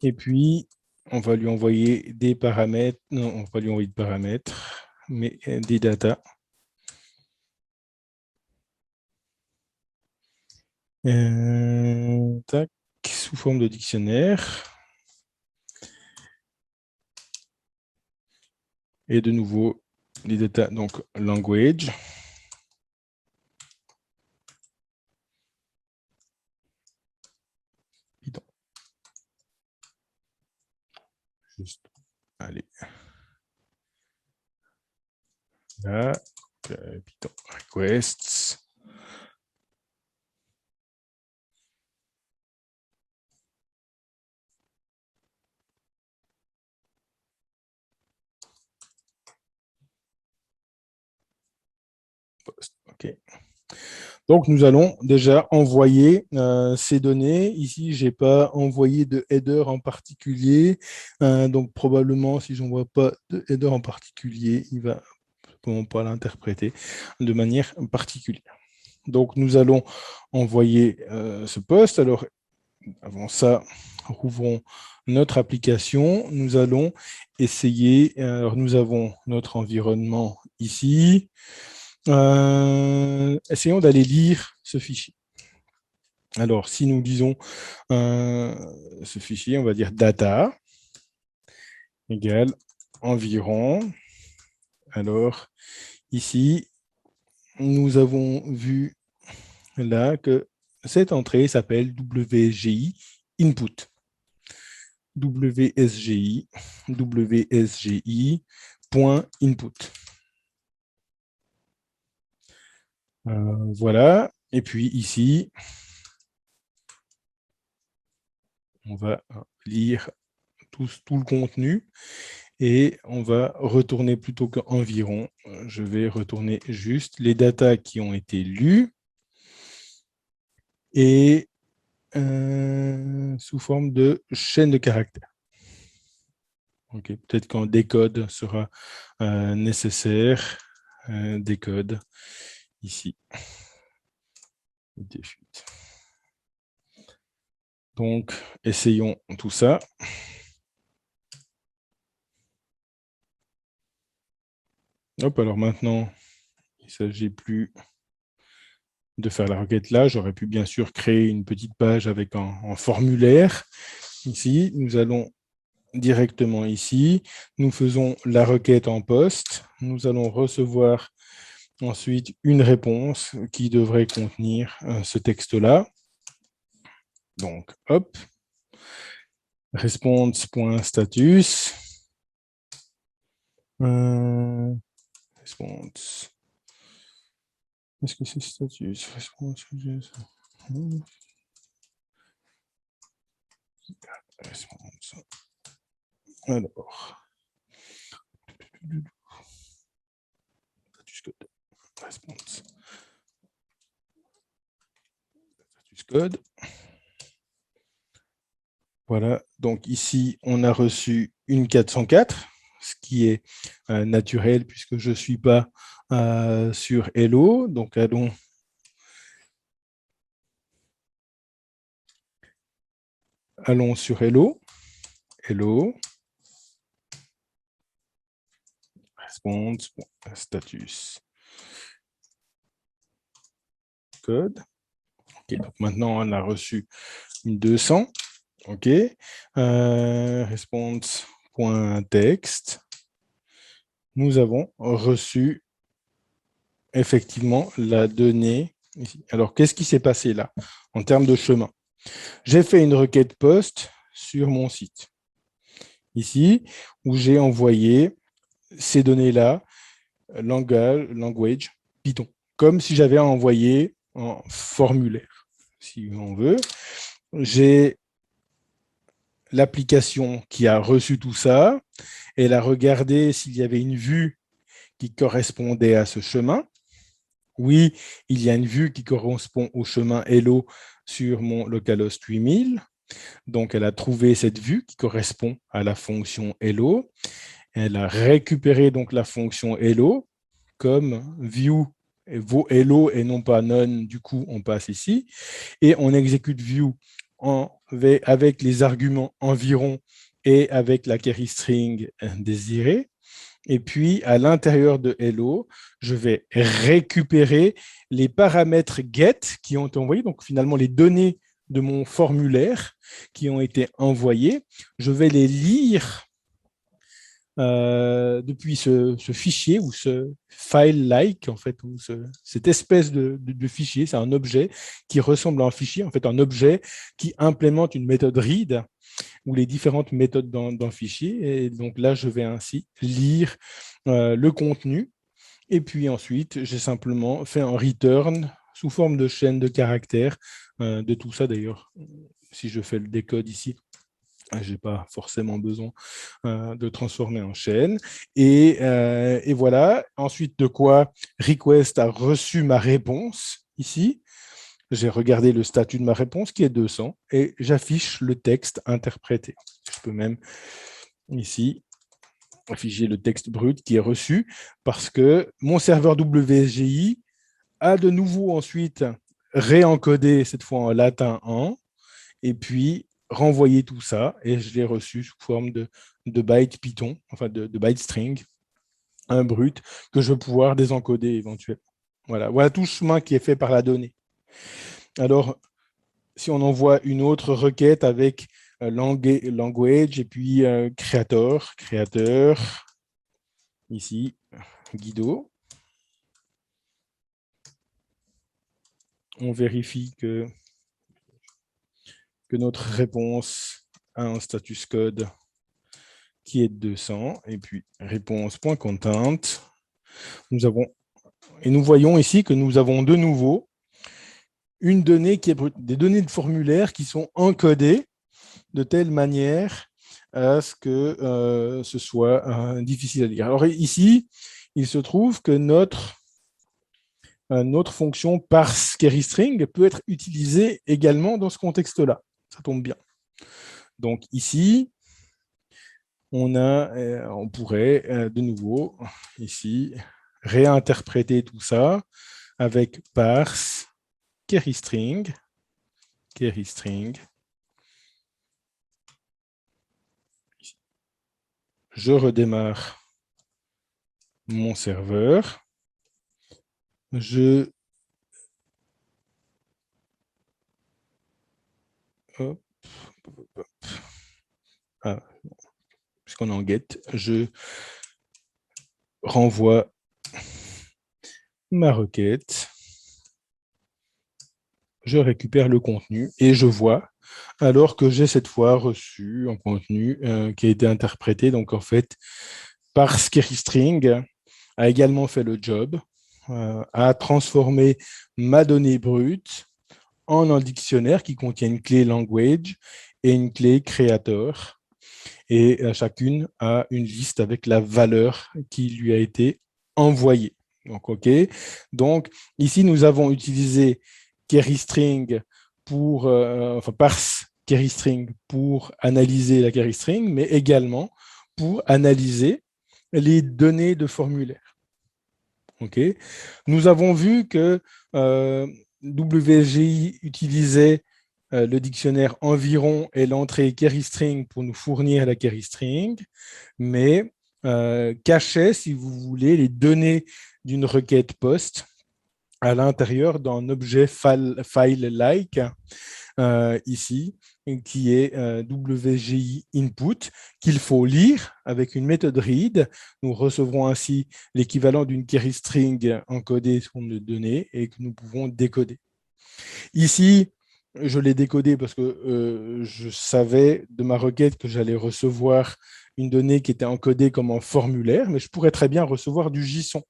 Et puis, on va lui envoyer des paramètres. Non, on va pas lui envoyer de paramètres, mais des datas. Tac, sous forme de dictionnaire. Et de nouveau, les datas, donc language. Python. Juste, allez. Là, Python requests. Post, OK. Donc, nous allons déjà envoyer ces données. Ici, je n'ai pas envoyé de header en particulier. Donc, probablement, si je n'envoie pas de header en particulier, il va pas l'interpréter de manière particulière. Donc, nous allons envoyer ce post. Alors, avant ça, rouvrons notre application. Nous allons essayer. Alors, nous avons notre environnement ici. Essayons d'aller lire ce fichier. Alors, si nous lisons ce fichier, on va dire data égale environ. Alors, ici, nous avons vu là que cette entrée s'appelle WSGI input. WSGI.input. Voilà. Et puis ici, on va lire tout le contenu et on va retourner plutôt qu'environ. Je vais retourner juste les datas qui ont été lues et sous forme de chaîne de caractères. Okay. Peut-être qu'un décode sera nécessaire. Décode ici. Donc, essayons tout ça. Hop, alors maintenant, il ne s'agit plus de faire la requête là. J'aurais pu bien sûr créer une petite page avec un formulaire. Ici, nous allons directement ici. Nous faisons la requête en poste. Nous allons recevoir ensuite une réponse qui devrait contenir ce texte-là. Donc, hop, response.status. Response. Est-ce que c'est status? Response. Response. Alors, Status code. Response. Status code. Voilà, donc ici, on a reçu une 404, ce qui est naturel puisque je ne suis pas sur Hello. Donc, allons sur Hello. Hello. Response, status code. Ok, donc maintenant, on a reçu une 200. OK. Response.text. Nous avons reçu effectivement la donnée ici. Alors, qu'est-ce qui s'est passé là en termes de chemin? J'ai fait une requête post sur mon site. Ici, où j'ai envoyé ces données-là, language, Python, comme si j'avais envoyé en formulaire, si on veut. J'ai l'application qui a reçu tout ça, elle a regardé s'il y avait une vue qui correspondait à ce chemin. Oui, il y a une vue qui correspond au chemin Hello sur mon localhost 8000. Donc, elle a trouvé cette vue qui correspond à la fonction Hello. Elle a récupéré donc la fonction Hello comme view vaut Hello et non pas none. Du coup, on passe ici. Et on exécute view avec les arguments environ et avec la query string désirée. Et puis, à l'intérieur de Hello, je vais récupérer les paramètres get qui ont été envoyés, donc finalement les données de mon formulaire qui ont été envoyées. Je vais les lire depuis ce fichier ou ce file-like, en fait, ou cette espèce de fichier. C'est un objet qui ressemble à un fichier, en fait, un objet qui implémente une méthode read ou les différentes méthodes dans le fichier. Et donc là, je vais ainsi lire le contenu. Et puis ensuite, j'ai simplement fait un return sous forme de chaîne de caractères de tout ça. D'ailleurs, si je fais le décode ici, je n'ai pas forcément besoin de transformer en chaîne. Et voilà. Ensuite, de quoi request a reçu ma réponse ici. J'ai regardé le statut de ma réponse qui est 200 et j'affiche le texte interprété. Je peux même ici afficher le texte brut qui est reçu parce que mon serveur WSGI a de nouveau ensuite réencodé cette fois en latin 1 et puis renvoyé tout ça et je l'ai reçu sous forme de byte Python, enfin de byte string, un brut que je vais pouvoir désencoder éventuellement. Voilà tout le chemin qui est fait par la donnée. Alors, si on envoie une autre requête avec language et puis créateur, ici, Guido, on vérifie que notre réponse a un status code qui est de 200 et puis réponse.content. Nous voyons ici que nous avons de nouveau une donnée qui est des données de formulaire qui sont encodées de telle manière à ce que ce soit difficile à lire. Alors ici, il se trouve que notre fonction parse query string peut être utilisée également dans ce contexte-là. Ça tombe bien. Donc ici, on pourrait de nouveau ici réinterpréter tout ça avec parse query string. Je redémarre mon serveur. Puisqu'on est en get, je renvoie ma requête. Je récupère le contenu et je vois alors que j'ai cette fois reçu un contenu qui a été interprété. Donc, en fait, parse query string a également fait le job, a transformé ma donnée brute en un dictionnaire qui contient une clé language et une clé creator. et chacune a une liste avec la valeur qui lui a été envoyée. Donc, OK. Donc, ici, nous avons utilisé queryString pour, enfin, parse queryString pour analyser la queryString, mais également pour analyser les données de formulaire. OK. Nous avons vu que WSGI utilisait le dictionnaire environ et l'entrée queryString pour nous fournir la queryString, mais cachait, si vous voulez, les données d'une requête POST à l'intérieur d'un objet file-like, ici, qui est WSGI input, qu'il faut lire avec une méthode read. Nous recevrons ainsi l'équivalent d'une queryString encodée sur nos données et que nous pouvons décoder. Ici, je l'ai décodé parce que je savais de ma requête que j'allais recevoir une donnée qui était encodée comme un formulaire, mais je pourrais très bien recevoir du JSON.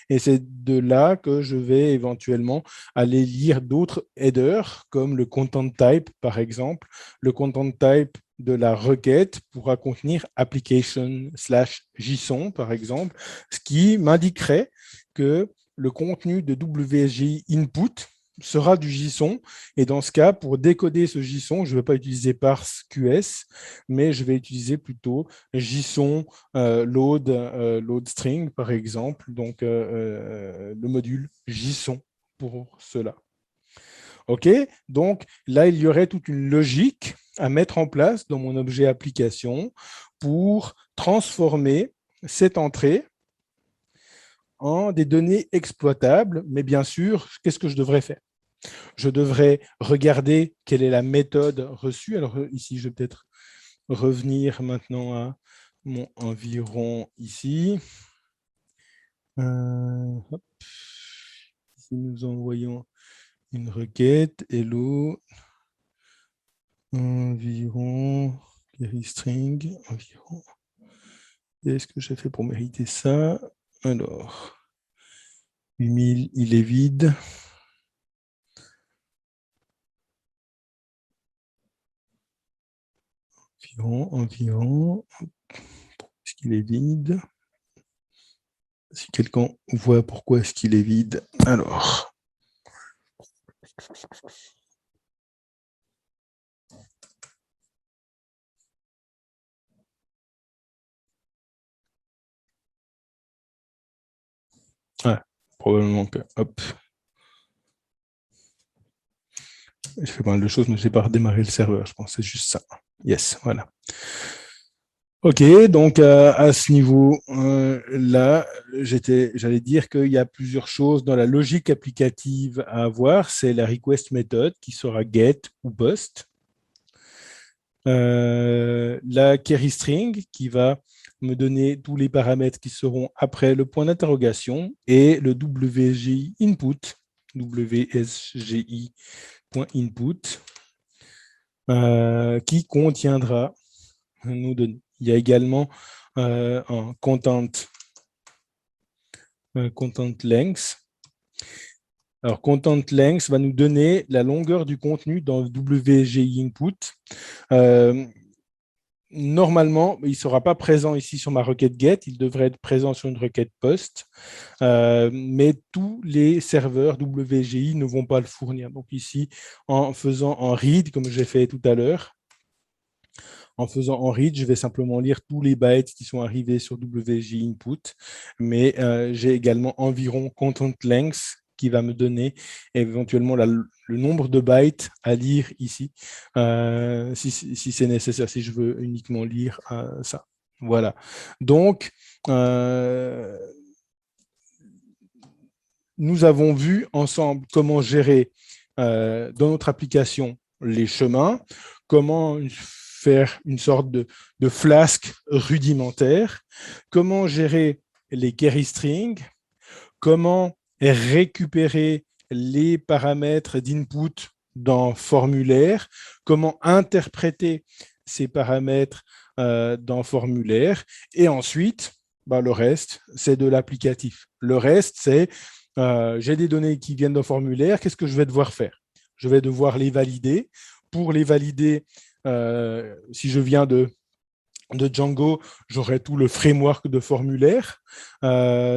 Et c'est de là que je vais éventuellement aller lire d'autres headers, comme le content type, par exemple. Le content type de la requête pourra contenir application/JSON, par exemple, ce qui m'indiquerait que le contenu de WSGI input sera du JSON. Et dans ce cas, pour décoder ce JSON, je ne vais pas utiliser parse QS, mais je vais utiliser plutôt JSON load string, par exemple, donc le module JSON pour cela. OK, donc là, il y aurait toute une logique à mettre en place dans mon objet application pour transformer cette entrée en des données exploitables, mais bien sûr, qu'est-ce que je devrais faire? Je devrais regarder quelle est la méthode reçue. Alors ici, je vais peut-être revenir maintenant à mon environ ici. Hop. Ici, nous envoyons une requête, hello, environ, queryString, environ. Qu'est-ce que j'ai fait pour mériter ça? Alors, 8000, il est vide. Environ. Est-ce qu'il est vide? Si quelqu'un voit pourquoi est-ce qu'il est vide, alors. Ouais, probablement que, hop. Je fais pas mal de choses, mais je n'ai pas redémarré le serveur, je pense que c'est juste ça. Yes, voilà. OK, donc à ce niveau-là, j'allais dire qu'il y a plusieurs choses dans la logique applicative à avoir. C'est la request method qui sera get ou post. La queryString qui va me donner tous les paramètres qui seront après le point d'interrogation et le WSGI input, WSGI.input, qui contiendra nos données. Il y a également un content length. Alors, content length va nous donner la longueur du contenu dans le WSGI input. Normalement, il ne sera pas présent ici sur ma requête get, il devrait être présent sur une requête post, mais tous les serveurs WSGI ne vont pas le fournir. Donc ici, en faisant un read, comme j'ai fait tout à l'heure, en faisant en read, je vais simplement lire tous les bytes qui sont arrivés sur WSGI input, mais j'ai également environ content length qui va me donner éventuellement le nombre de bytes à lire ici, si c'est nécessaire, si je veux uniquement lire ça. Voilà. Donc, nous avons vu ensemble comment gérer dans notre application les chemins, comment faire une sorte de flasque rudimentaire, comment gérer les queryString, comment récupérer les paramètres d'input dans formulaire, comment interpréter ces paramètres dans formulaire, et ensuite, le reste, c'est de l'applicatif. Le reste, c'est j'ai des données qui viennent d'un formulaire, qu'est-ce que je vais devoir faire? Je vais devoir les valider. Pour les valider, si je viens de de Django, j'aurai tout le framework de formulaire.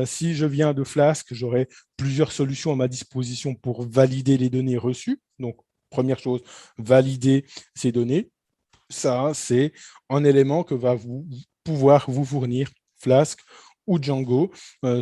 Si je viens de Flask, j'aurai plusieurs solutions à ma disposition pour valider les données reçues. Donc, première chose, valider ces données. Ça, c'est un élément que va pouvoir vous fournir Flask ou Django,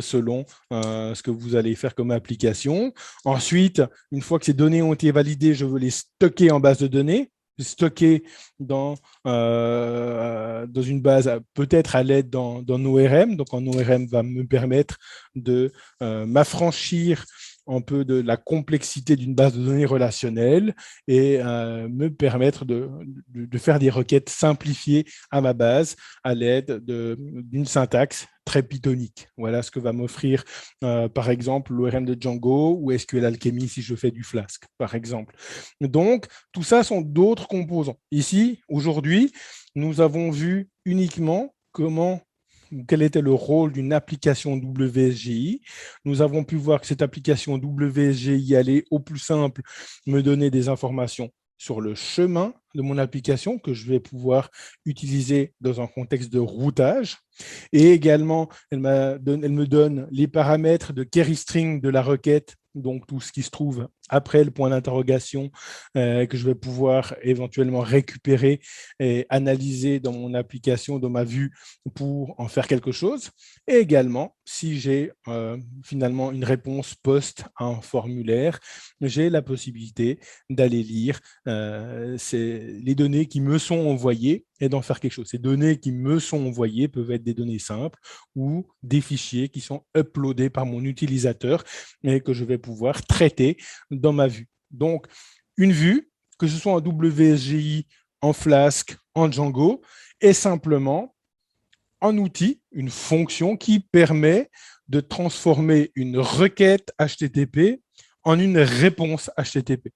selon ce que vous allez faire comme application. Ensuite, une fois que ces données ont été validées, je veux les stocker en base de données, stocker dans une base, peut-être à l'aide d'un ORM. Donc, un ORM va me permettre de m'affranchir un peu de la complexité d'une base de données relationnelle et me permettre de faire des requêtes simplifiées à ma base à l'aide d'une syntaxe très pythonique. Voilà ce que va m'offrir, par exemple, l'ORM de Django ou SQL Alchemy si je fais du Flask, par exemple. Donc, tout ça sont d'autres composants. Ici, aujourd'hui, nous avons vu uniquement quel était le rôle d'une application WSGI. Nous avons pu voir que cette application WSGI allait, au plus simple, me donner des informations sur le chemin de mon application que je vais pouvoir utiliser dans un contexte de routage. Et également, elle me donne les paramètres de query string de la requête, donc tout ce qui se trouve après le point d'interrogation que je vais pouvoir éventuellement récupérer et analyser dans mon application, dans ma vue, pour en faire quelque chose. Et également, si j'ai finalement une réponse post à un formulaire, j'ai la possibilité d'aller lire les données qui me sont envoyées et d'en faire quelque chose. Ces données qui me sont envoyées peuvent être des données simples ou des fichiers qui sont uploadés par mon utilisateur et que je vais pouvoir traiter dans ma vue. Donc, une vue, que ce soit en WSGI, en Flask, en Django, est simplement un outil, une fonction qui permet de transformer une requête HTTP en une réponse HTTP.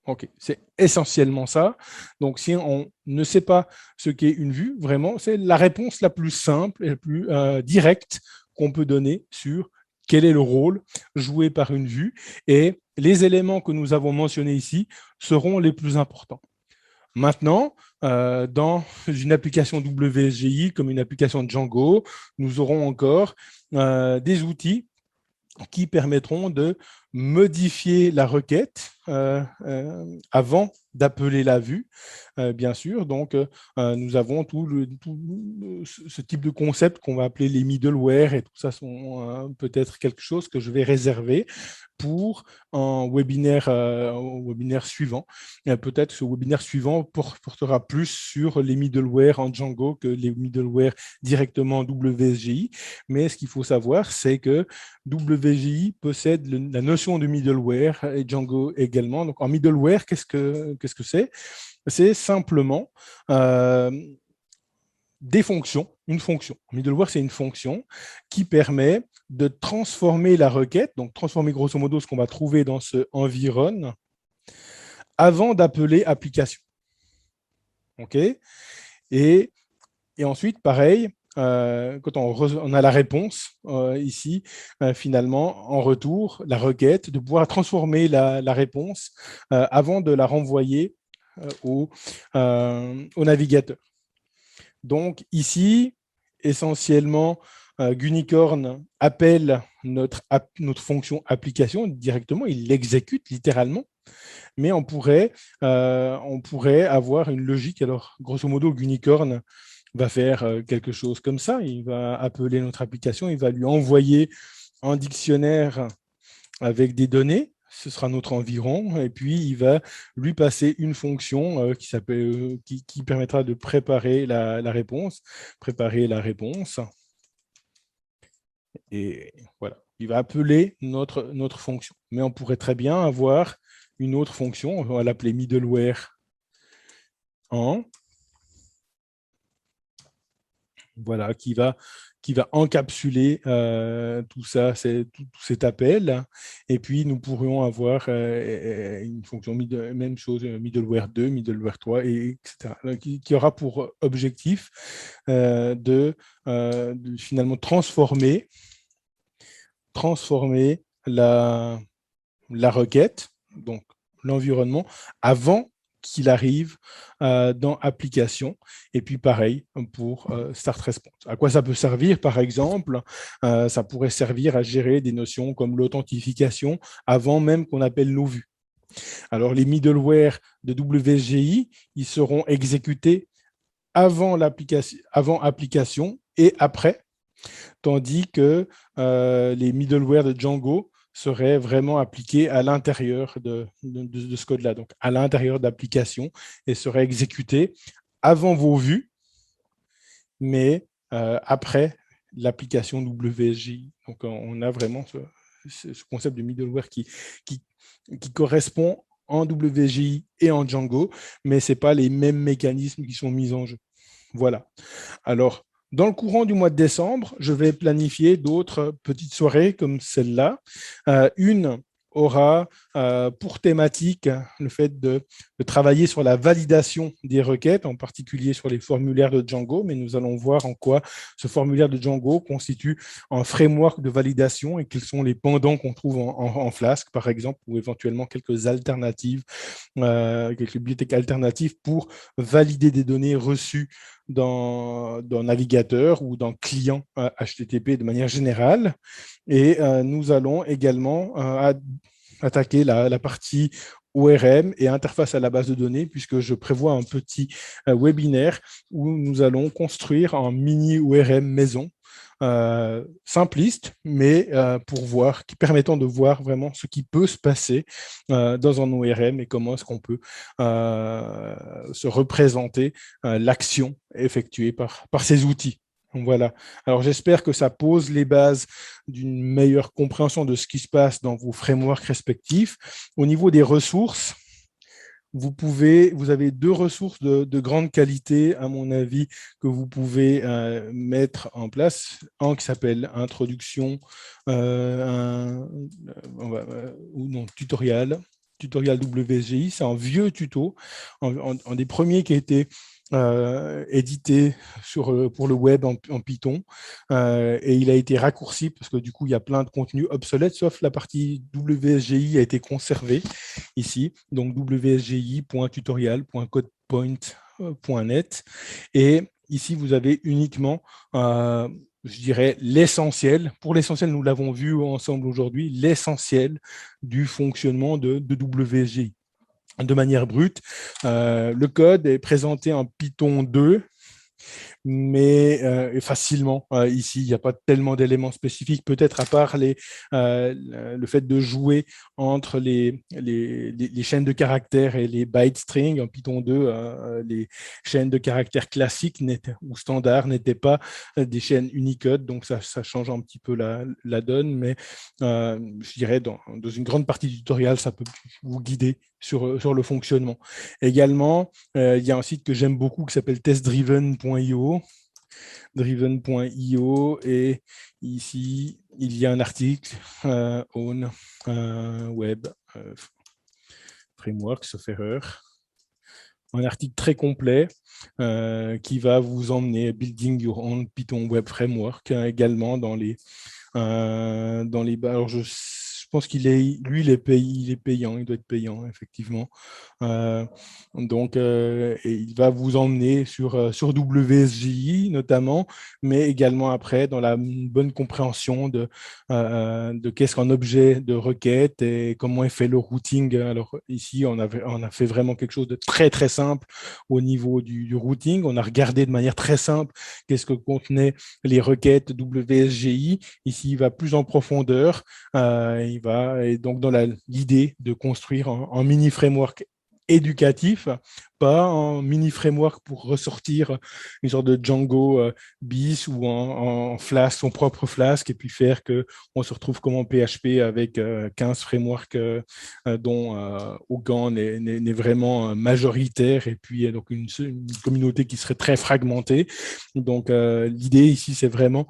Ok, c'est essentiellement ça. Donc, si on ne sait pas ce qu'est une vue, vraiment, c'est la réponse la plus simple et la plus directe qu'on peut donner sur quel est le rôle joué par une vue. Et les éléments que nous avons mentionnés ici seront les plus importants. Maintenant, dans une application WSGI comme une application Django, nous aurons encore des outils qui permettront de modifier la requête avant d'appeler la vue, bien sûr. Donc, nous avons tout ce type de concept qu'on va appeler les middleware et tout ça sont peut-être quelque chose que je vais réserver pour un webinaire suivant. Peut-être ce webinaire suivant portera plus sur les middleware en Django que les middleware directement en WSGI. Mais ce qu'il faut savoir, c'est que WSGI possède la notion de middleware et Django également. Donc, en middleware, qu'est-ce que c'est? C'est simplement des fonctions, une fonction. Middleware, c'est une fonction qui permet de transformer la requête, donc transformer grosso modo ce qu'on va trouver dans ce environ avant d'appeler application. OK? Et ensuite, pareil, quand on a la réponse ici, finalement, en retour, la requête, de pouvoir transformer la réponse avant de la renvoyer au navigateur. Donc ici, essentiellement, Gunicorn appelle notre fonction application directement, il l'exécute littéralement, mais on pourrait avoir une logique. Alors, grosso modo, Gunicorn va faire quelque chose comme ça, il va appeler notre application, il va lui envoyer un dictionnaire avec des données, ce sera notre environ, et puis il va lui passer une fonction qui permettra de préparer la réponse. Et voilà, il va appeler notre fonction. Mais on pourrait très bien avoir une autre fonction, on va l'appeler middleware en, voilà, qui va encapsuler tout ça, tout cet appel. Et puis, nous pourrions avoir une fonction, même chose, middleware 2, middleware 3, etc., qui aura pour objectif de finalement transformer la requête, donc l'environnement, avant qu'il arrive dans application. Et puis pareil pour Start Response. À quoi ça peut servir, par exemple? Ça pourrait servir à gérer des notions comme l'authentification avant même qu'on appelle nos vues. Alors les middleware de WSGI, ils seront exécutés avant application et après, tandis que les middleware de Django seraient vraiment appliqués à l'intérieur de ce code-là, donc à l'intérieur d'application, et seraient exécutés avant vos vues, mais après l'application WSGI. Donc on a vraiment ce concept de middleware qui correspond en WSGI et en Django, mais ce n'est pas les mêmes mécanismes qui sont mis en jeu. Voilà. Alors, dans le courant du mois de décembre, je vais planifier d'autres petites soirées comme celle-là. Une aura pour thématique le fait de travailler sur la validation des requêtes, en particulier sur les formulaires de Django, mais nous allons voir en quoi ce formulaire de Django constitue un framework de validation et quels sont les pendants qu'on trouve en Flask, par exemple, ou éventuellement quelques alternatives, quelques bibliothèques alternatives pour valider des données reçues dans navigateur ou dans client HTTP de manière générale. Et nous allons également attaquer la partie ORM et interface à la base de données, puisque je prévois un petit webinaire où nous allons construire un mini ORM maison, simpliste, mais permettant de voir vraiment ce qui peut se passer dans un ORM et comment est-ce qu'on peut se représenter l'action effectuée par ces outils. Voilà. Alors, j'espère que ça pose les bases d'une meilleure compréhension de ce qui se passe dans vos frameworks respectifs. Au niveau des ressources, vous avez deux ressources de grande qualité, à mon avis, que vous pouvez mettre en place. Un qui s'appelle Introduction tutoriel WSGI. C'est un vieux tuto, un des premiers qui a été édité pour le web en Python, et il a été raccourci parce que du coup il y a plein de contenus obsolètes, sauf la partie WSGI a été conservée ici, donc wsgi.tutorial.codepoint.net, et ici vous avez uniquement je dirais l'essentiel. Pour l'essentiel, nous l'avons vu ensemble aujourd'hui, l'essentiel du fonctionnement de WSGI. De manière brute, le code est présenté en Python 2, mais facilement. Ici, il n'y a pas tellement d'éléments spécifiques, peut-être à part le fait de jouer entre les chaînes de caractères et les byte strings. En Python 2, les chaînes de caractères classiques ou standards n'étaient pas des chaînes Unicode, donc ça change un petit peu la donne, mais je dirais dans une grande partie du tutoriel, ça peut vous guider sur le fonctionnement. Également, il y a un site que j'aime beaucoup qui s'appelle testdriven.io, et ici, il y a un article Own Web Framework, sauf erreur. Un article très complet qui va vous emmener Building Your Own Python Web Framework, également dans les alors je pense il est payant, il doit être payant, effectivement. Donc, et il va vous emmener sur WSGI notamment, mais également après dans la bonne compréhension de qu'est-ce qu'un objet de requête et comment est fait le routing. Alors ici, on a fait vraiment quelque chose de très, très simple au niveau du routing. On a regardé de manière très simple qu'est-ce que contenaient les requêtes WSGI. Ici, il va plus en profondeur. Et donc dans l'idée de construire un mini framework éducatif, pas un mini framework pour ressortir une sorte de Django bis ou en Flask, son propre Flask, et puis faire qu'on se retrouve comme en PHP avec 15 frameworks dont aucun n'est vraiment majoritaire, et puis donc une communauté qui serait très fragmentée. Donc l'idée ici, c'est vraiment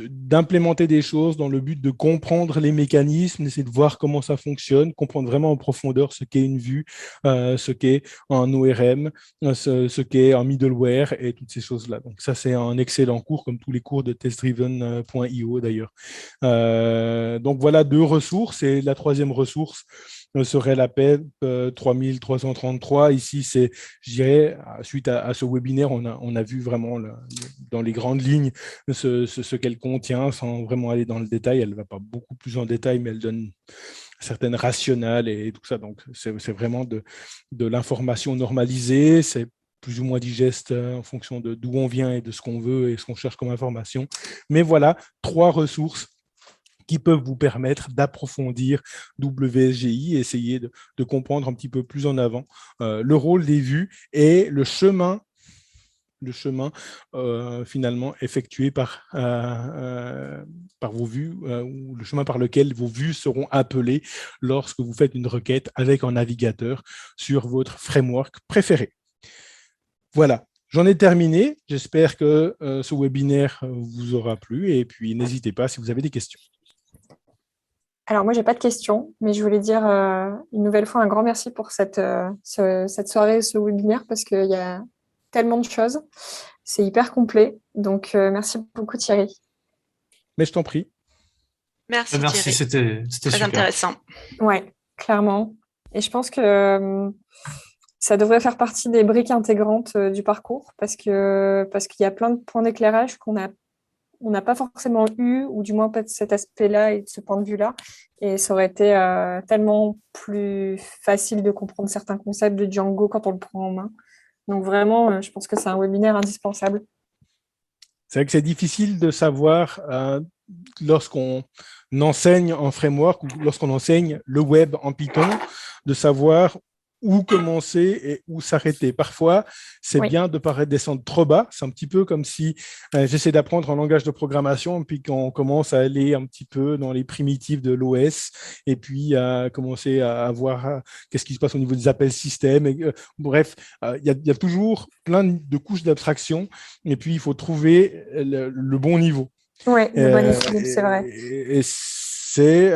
d'implémenter des choses dans le but de comprendre les mécanismes, d'essayer de voir comment ça fonctionne, comprendre vraiment en profondeur ce qu'est une vue, ce qu'est un ORM, ce qu'est un middleware et toutes ces choses-là. Donc ça, c'est un excellent cours, comme tous les cours de testdriven.io d'ailleurs. Donc voilà deux ressources, et la troisième ressource serait la PEP 3333. Ici, c'est, je dirais, suite à ce webinaire, on a vu vraiment dans les grandes lignes ce qu'elle contient sans vraiment aller dans le détail. Elle ne va pas beaucoup plus en détail, mais elle donne certaines rationales et tout ça. Donc, c'est vraiment de l'information normalisée. C'est plus ou moins digeste en fonction de d'où on vient et de ce qu'on veut et ce qu'on cherche comme information. Mais voilà, 3 ressources qui peuvent vous permettre d'approfondir WSGI et essayer de comprendre un petit peu plus en avant le rôle des vues et le chemin finalement effectué par vos vues ou le chemin par lequel vos vues seront appelées lorsque vous faites une requête avec un navigateur sur votre framework préféré. Voilà, j'en ai terminé. J'espère que ce webinaire vous aura plu et puis n'hésitez pas si vous avez des questions. Alors moi, j'ai pas de questions, mais je voulais dire une nouvelle fois un grand merci pour cette soirée, ce webinaire, parce qu'il y a tellement de choses. C'est hyper complet. Donc, merci beaucoup Thierry. Mais je t'en prie. Merci Thierry. C'était très super. Intéressant. Ouais, clairement. Et je pense que ça devrait faire partie des briques intégrantes du parcours parce qu'il y a plein de points d'éclairage qu'on n'a pas forcément eu, ou du moins pas de cet aspect-là et de ce point de vue-là. Et ça aurait été tellement plus facile de comprendre certains concepts de Django quand on le prend en main. Donc vraiment, je pense que c'est un webinaire indispensable. C'est vrai que c'est difficile de savoir lorsqu'on enseigne en framework ou lorsqu'on enseigne le web en Python, de savoir où commencer et où s'arrêter. Parfois, c'est bien de ne pas descendre trop bas. C'est un petit peu comme si j'essaie d'apprendre un langage de programmation, puis qu'on commence à aller un petit peu dans les primitives de l'OS, et puis à commencer à voir qu'est-ce qui se passe au niveau des appels système. Bref, il y a toujours plein de couches d'abstraction, et puis il faut trouver le bon niveau. Oui, le bon équilibre, c'est vrai. Et c'est,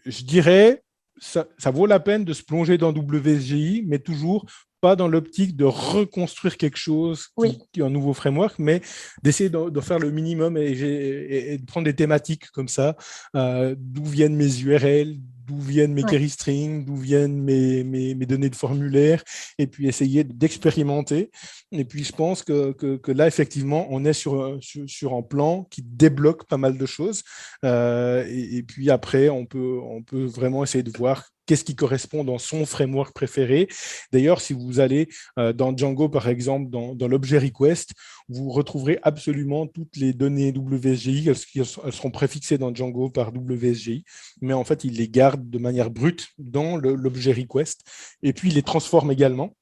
je dirais, ça vaut la peine de se plonger dans WSGI, mais toujours pas dans l'optique de reconstruire quelque chose qui est un nouveau framework, mais d'essayer de faire le minimum et de prendre des thématiques comme ça, d'où viennent mes URL, d'où viennent mes query strings, d'où viennent mes données de formulaire, et puis essayer d'expérimenter. Et puis, je pense que là, effectivement, on est sur un plan qui débloque pas mal de choses. Et puis après, on peut vraiment essayer de voir qu'est-ce qui correspond dans son framework préféré. D'ailleurs, si vous allez dans Django, par exemple, dans l'objet request, vous retrouverez absolument toutes les données WSGI. Elles seront préfixées dans Django par WSGI, mais en fait, il les garde de manière brute dans l'objet request, et puis il les transforme également.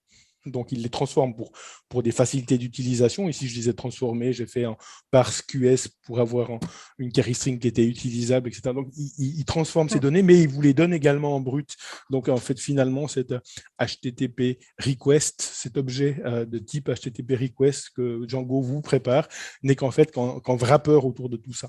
Donc, il les transforme pour des facilités d'utilisation. Ici, je disais transformer, j'ai fait un parse QS pour avoir une query string qui était utilisable, etc. Donc, il transforme ces données, mais il vous les donne également en brut. Donc, en fait, finalement, cet HTTP request, cet objet de type HTTP request que Django vous prépare, n'est qu'en fait qu'un wrapper autour de tout ça.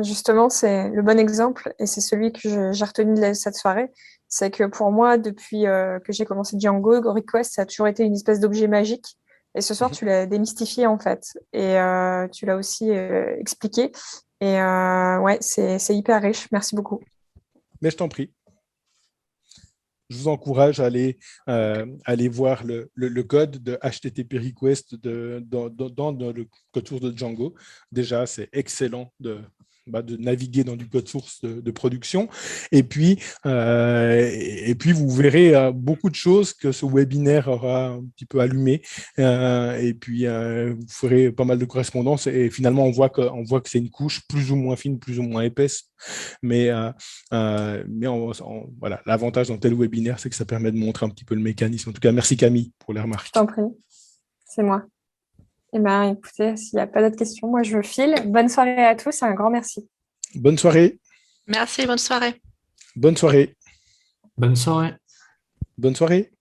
Justement, c'est le bon exemple, et c'est celui que j'ai retenu de cette soirée. C'est que pour moi, depuis que j'ai commencé Django, Request, ça a toujours été une espèce d'objet magique. Et ce soir, tu l'as démystifié, en fait. Et tu l'as aussi expliqué. Et ouais, c'est hyper riche. Merci beaucoup. Mais je t'en prie. Je vous encourage à aller voir le code de HTTP request dans le code source de Django. Déjà, c'est excellent de naviguer dans du code source de production. Et puis vous verrez beaucoup de choses que ce webinaire aura un petit peu allumé. Et puis, vous ferez pas mal de correspondances. Et finalement, on voit que c'est une couche plus ou moins fine, plus ou moins épaisse. Mais voilà, l'avantage dans tel webinaire, c'est que ça permet de montrer un petit peu le mécanisme. En tout cas, merci Camille pour les remarques. Je t'en prie, c'est moi. Eh bien, écoutez, s'il n'y a pas d'autres questions, moi je file. Bonne soirée à tous, un grand merci. Bonne soirée. Merci, bonne soirée. Bonne soirée. Bonne soirée. Bonne soirée.